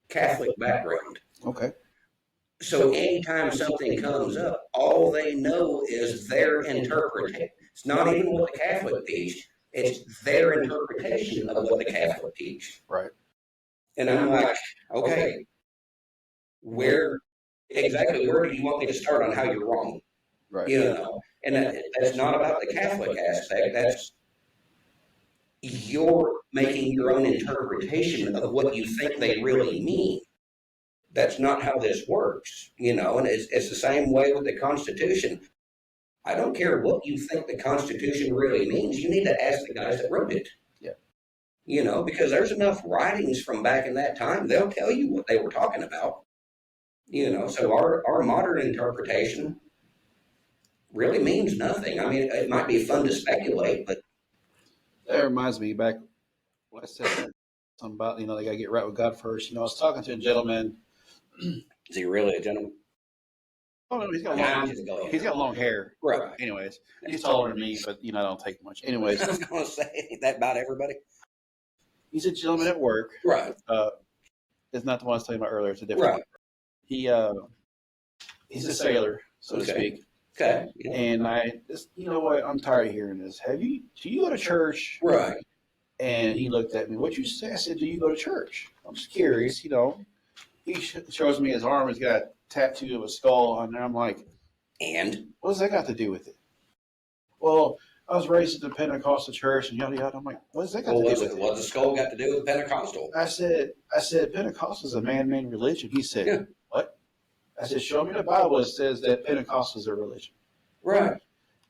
Catholic background. Okay. So anytime something comes up, all they know is their interpretation. It's not even what the Catholic teach. It's their interpretation of what the Catholic teach. Right. And I'm like, okay, where do you want me to start on how you're wrong? Right. You know, and that's not about the Catholic aspect. That's you're making your own interpretation of what you think they really mean. That's not how this works, you know, and it's the same way with the Constitution. I don't care what you think the Constitution really means. You need to ask the guys that wrote it. Yeah. You know, because there's enough writings from back in that time. They'll tell you what they were talking about. You know, so our modern interpretation really means nothing. I mean, it might be fun to speculate, but That reminds me back when I said something about, you know, they got to get right with God first. You know, I was talking to a gentleman. is he really a gentleman? Oh no, he's got long hair. Right. Anyways, he's taller than me, but you know, I don't take much. Anyways, I was going to say, ain't that about everybody? he's a gentleman at work. Right. It's not the one I was talking about earlier. It's a different one. He's a sailor, so to speak. Okay. And you know what? I'm tired of hearing this. Do you go to church? Right. And he looked at me. What you say? I said, do you go to church? I'm just curious, you know. He shows me his arm. He's got a tattoo of a skull on there. I'm like, And what does that got to do with it? Well, I was raised in the Pentecostal church and yada yada. I'm like, what does that got to do with it? what's the skull got to do with Pentecostal? I said, Pentecostal is a man-made religion. He said, Yeah. what? I said, show me the Bible that says that Pentecostal is a religion. Right.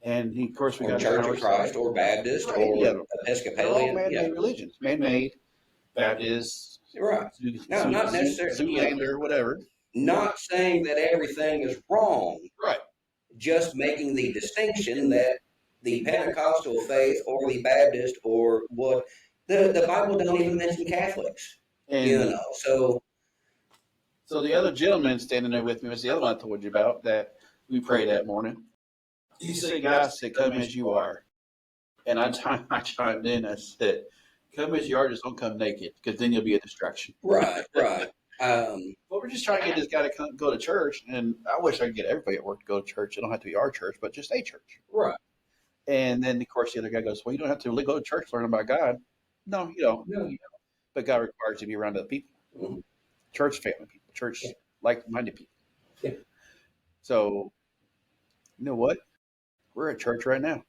And he, of course, we Or got Church of Christ or Baptist Right, or yeah. They're all Episcopalian. man-made religions. Man-made, Baptist, Right. No, not necessarily. Zoolander, whatever. Not saying that everything is wrong. Right. Just making the distinction that the Pentecostal faith or the Baptist or what the Bible don't even mention Catholics. And You know, so so the other gentleman standing there with me was the other one I told you about that we prayed that morning. He said, God said, come as you are. And I chimed in. I said, come as you are, just don't come naked, because then you'll be a distraction. right. But we're just trying to get this guy to go to church, and I wish I could get everybody at work to go to church. It don't have to be our church, but just a church. Right. And then, of course, the other guy goes, well, you don't have to really go to church to learn about God. No, you don't. No. But God requires you to be around other people. Mhm. Church family people, church like-minded people. Yeah. So, you know what? We're at church right now.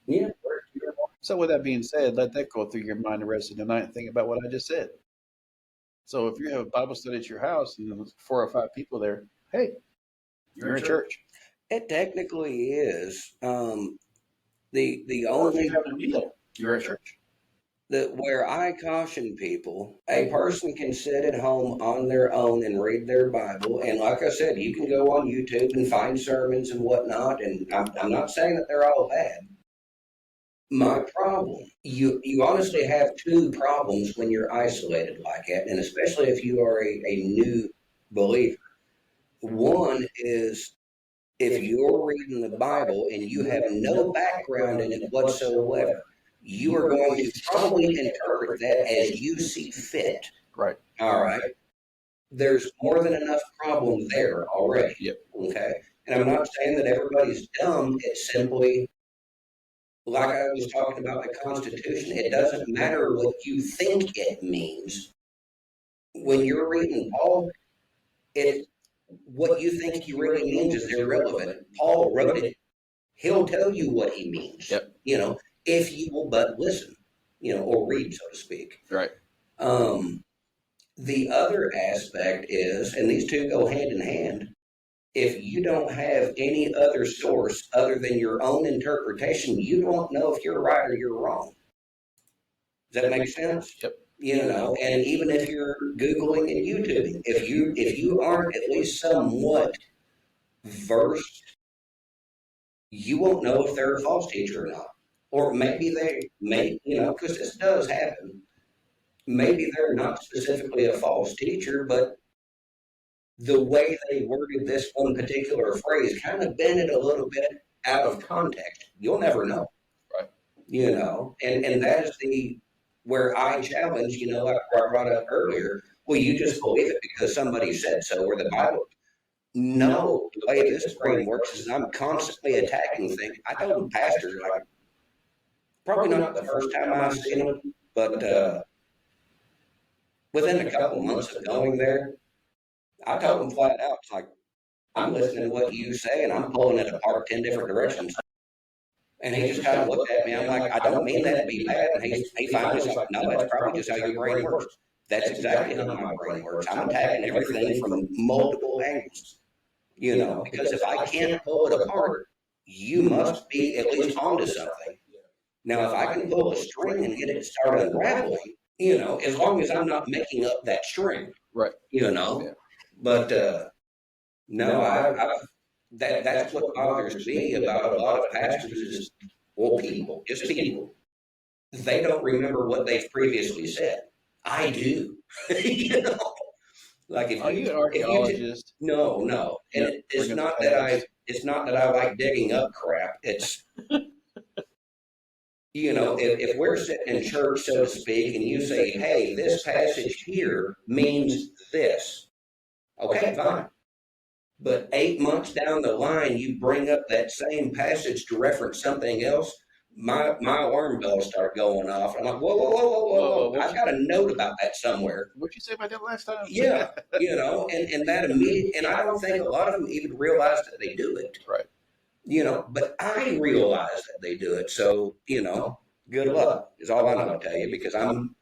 Yeah. So, with that being said, let that go through your mind the rest of the night and think about what I just said. So, if you have a Bible study at your house and there's 4 or 5 people there, hey, you're in church. It technically is. The Or if only you're having a meal, you're at church. where I caution people, a person can sit at home on their own and read their Bible, and like I said, you can go on YouTube and find sermons and whatnot. And I'm not saying that they're all bad. My problem, you honestly have two problems when you're isolated like that, and especially if you are a new believer. One is if you're reading the Bible and you have no background in it whatsoever, you are going to probably interpret that as you see fit. Right. All right. There's more than enough problem there already. Yep. Okay. And I'm not saying that everybody's dumb. It's simply like I was talking about the Constitution. It doesn't matter what you think it means. When you're reading Paul, what you think he really means is irrelevant. Paul wrote it. He'll tell you what he means. Yep. If you will but listen, or read, so to speak. Right. The other aspect is, and these two go hand in hand, if you don't have any other source other than your own interpretation, you don't know if you're right or you're wrong. Does that make sense? Yep. And even if you're Googling and YouTubing, if you aren't at least somewhat versed, you won't know if they're a false teacher or not. Or maybe they may, because this does happen. Maybe they're not specifically a false teacher, but the way they worded this one particular phrase kind of bent it a little bit out of context. You'll never know. Right. And that is where I challenge, like I brought up earlier, well, you just believe it because somebody said so, or the Bible. No, the way this brain works is I'm constantly attacking things. I told the pastor, probably not the first time I've seen him, but within a couple months of going there, I told him flat out, I'm listening to what you say, and I'm pulling it apart 10 different directions. And he just kind of looked at me. I'm like, I don't mean that to be bad. And he finally was like, no, that's probably just how your brain works. That's exactly how my brain works. I'm attacking everything from multiple angles. Because if I can't pull it apart, you must be at least onto something. Now, if I can pull a string and get it to start unraveling, as long as I'm not making up that string, Right. Yeah. But no, that's what bothers me about a lot of pastors is, people, just people. They don't remember what they've previously said. I do. Like Are you an archaeologist? No. And it's not that I like digging up crap. It's if we're sitting in church, so to speak, and you say, hey, this passage here means this. Okay, fine. But 8 months down the line, you bring up that same passage to reference something else, my alarm bells start going off. I'm like, whoa. I've got a note about that somewhere. What'd you say about that last time? Yeah, and that immediate, and I don't think a lot of them even realize that they do it. Right. But I realize that they do it. So, good luck is all I'm going to tell you, because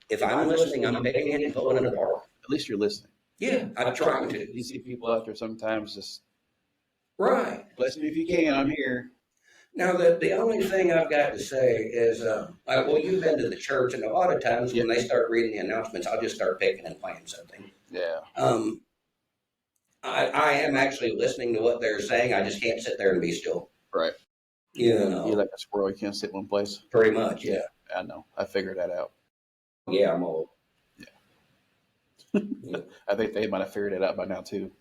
if I'm listening, I'm picking it and pulling it apart. At least you're listening. Yeah, I'm trying to. You see people out there sometimes just, right. Bless me if you can, I'm here. Now, the only thing I've got to say is, you've been to the church, and a lot of times when they start reading the announcements, I'll just start picking and playing something. Yeah. I am actually listening to what they're saying. I just can't sit there and be still. Right. You're like a squirrel. You can't sit in one place. Pretty much, yeah. I know. I figured that out. Yeah, I'm old. Yeah. I think they might have figured it out by now too.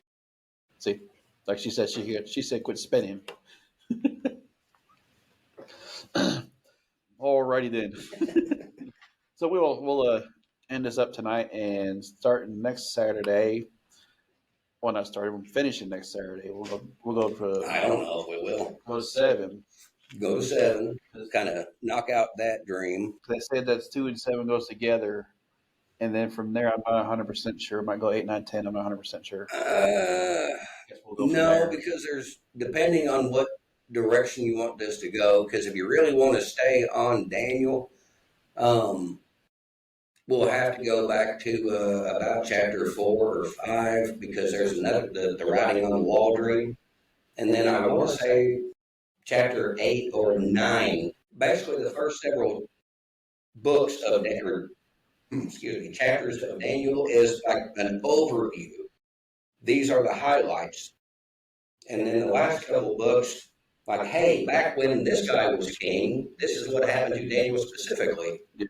See, like she said, she said, quit spinning. Alrighty then. So we'll end this up tonight and starting next Saturday. Well, not starting. We're finishing next Saturday. We'll go to. I don't know if we will. Go to 7. Go to 7. Kind of knock out that dream. They said that's 2 and 7 goes together, And then from there, I'm not 100% sure. Might go 8, 9, 10. I'm not 100% sure. Guess we'll go from No, there. because there's depending on what direction you want this to go. Because if you really want to stay on Daniel, um, we'll have to go back to about chapter 4 or 5 because there's another the writing on the wall dream, and then I want to say chapter 8 or 9. Basically, the first several books of excuse me, chapters of Daniel is like an overview. These are the highlights. And then the last couple books, like, hey, back when this guy was king, this is what happened to Daniel specifically. Yeah.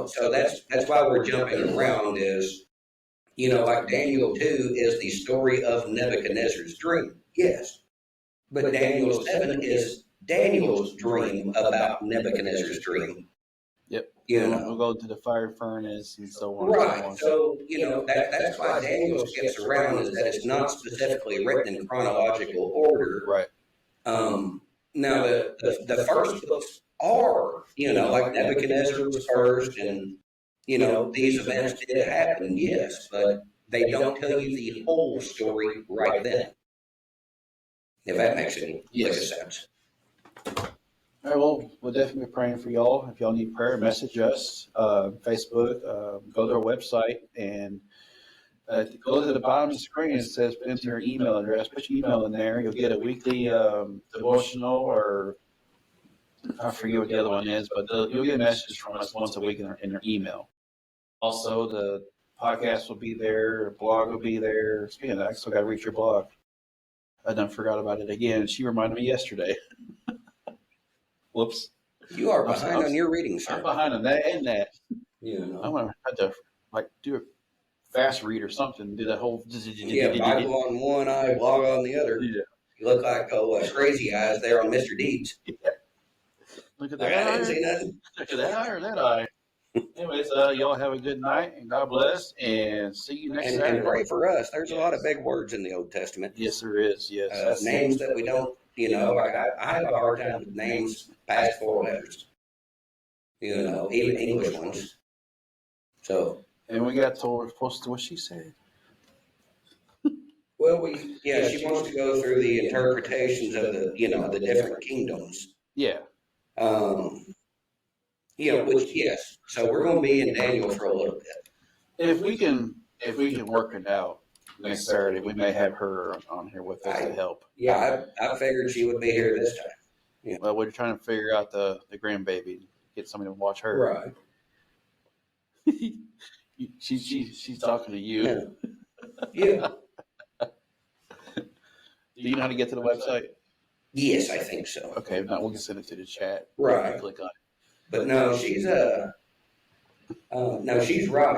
So that's why we're jumping around is, like Daniel 2 is the story of Nebuchadnezzar's dream. Yes. But Daniel 7 is Daniel's dream about Nebuchadnezzar's dream. Yep. We'll go to the fire furnace and so on. Right. So, that's why Daniel skips around is that it's not specifically written in chronological order. Right. Now, the first books are, like Nebuchadnezzar was first and, these events did happen, yes, but they don't tell you the whole story right then. If that makes any sense. All right, well, we'll definitely be praying for y'all. If y'all need prayer, message us, Facebook, go to our website, and go to the bottom of the screen. It says enter your email address. Put your email in there. You'll get a weekly devotional, or I forget what the other one is, but you'll get messages from us once a week in your email. Also, the podcast will be there. The blog will be there. Speaking of that, I still got to read your blog. I done forgot about it again. She reminded me yesterday. Whoops. You are behind on your reading, sir. I'm behind on that and that. I'm going to have to do a fast read or something. Do that whole. Yeah, Bible on one eye, blog on the other. Yeah. You look like crazy eyes there on Mr. Deeds. Yeah. Look at that eye. I didn't see nothing. Look at that eye or that eye. Anyways, y'all have a good night and God bless, and see you next Saturday. And pray for us. There's a lot of big words in the Old Testament. Yes, there is. Yes, names that we don't. I have a hard time with names past 4 letters. Even English ones. So. And we got told we're supposed to what she said. Well, she wants to go through the interpretations of the different kingdoms. Yeah. Which yes. So we're going to be in Daniel for a little bit. If we can work it out next Saturday, we may have her on here with us to help. Yeah, I figured she would be here this time. Yeah. Well, we're trying to figure out the grandbaby, get somebody to watch her. Right. She's talking to you. Yeah. Do you know how to get to the website? Yes, I think so. Okay, now we can send it to the chat. Right. Click on it. But no, she's she's right.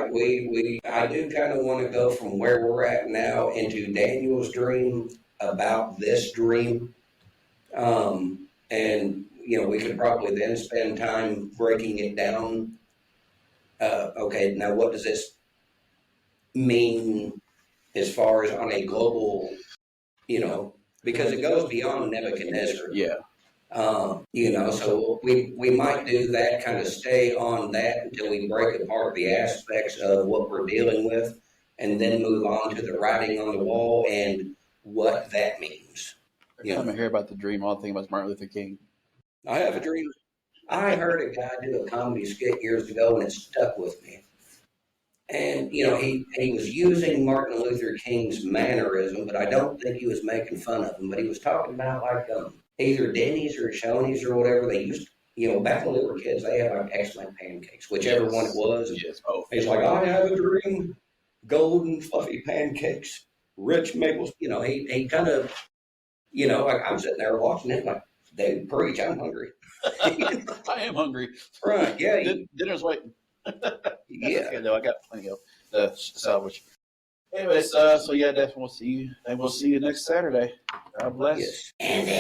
I do kind of want to go from where we're at now into Daniel's dream about this dream, and we could probably then spend time breaking it down. Okay, now what does this mean as far as on a global, because it goes beyond Nebuchadnezzar. Yeah. So we might do that, kind of stay on that until we break apart the aspects of what we're dealing with, and then move on to the writing on the wall and what that means. Every time I hear about the dream, all I think about is Martin Luther King. I have a dream. I heard a guy do a comedy skit years ago, and it stuck with me. And, he was using Martin Luther King's mannerism, but I don't think he was making fun of him. But he was talking about, like, either Denny's or Shoney's or whatever. They used, back when we were kids, they had, like, excellent pancakes, whichever one it was. Yes. Oh, he's like, I have a dream, golden, fluffy pancakes, rich maples. He kind of, like, I'm sitting there watching it, like, David, preach, I'm hungry. I am hungry. Right, yeah. Dinner's waiting. Yeah. Okay, no, I got plenty of salvage. Anyways, so yeah, definitely we'll see you. And we'll see you next Saturday. God bless. Yes. And then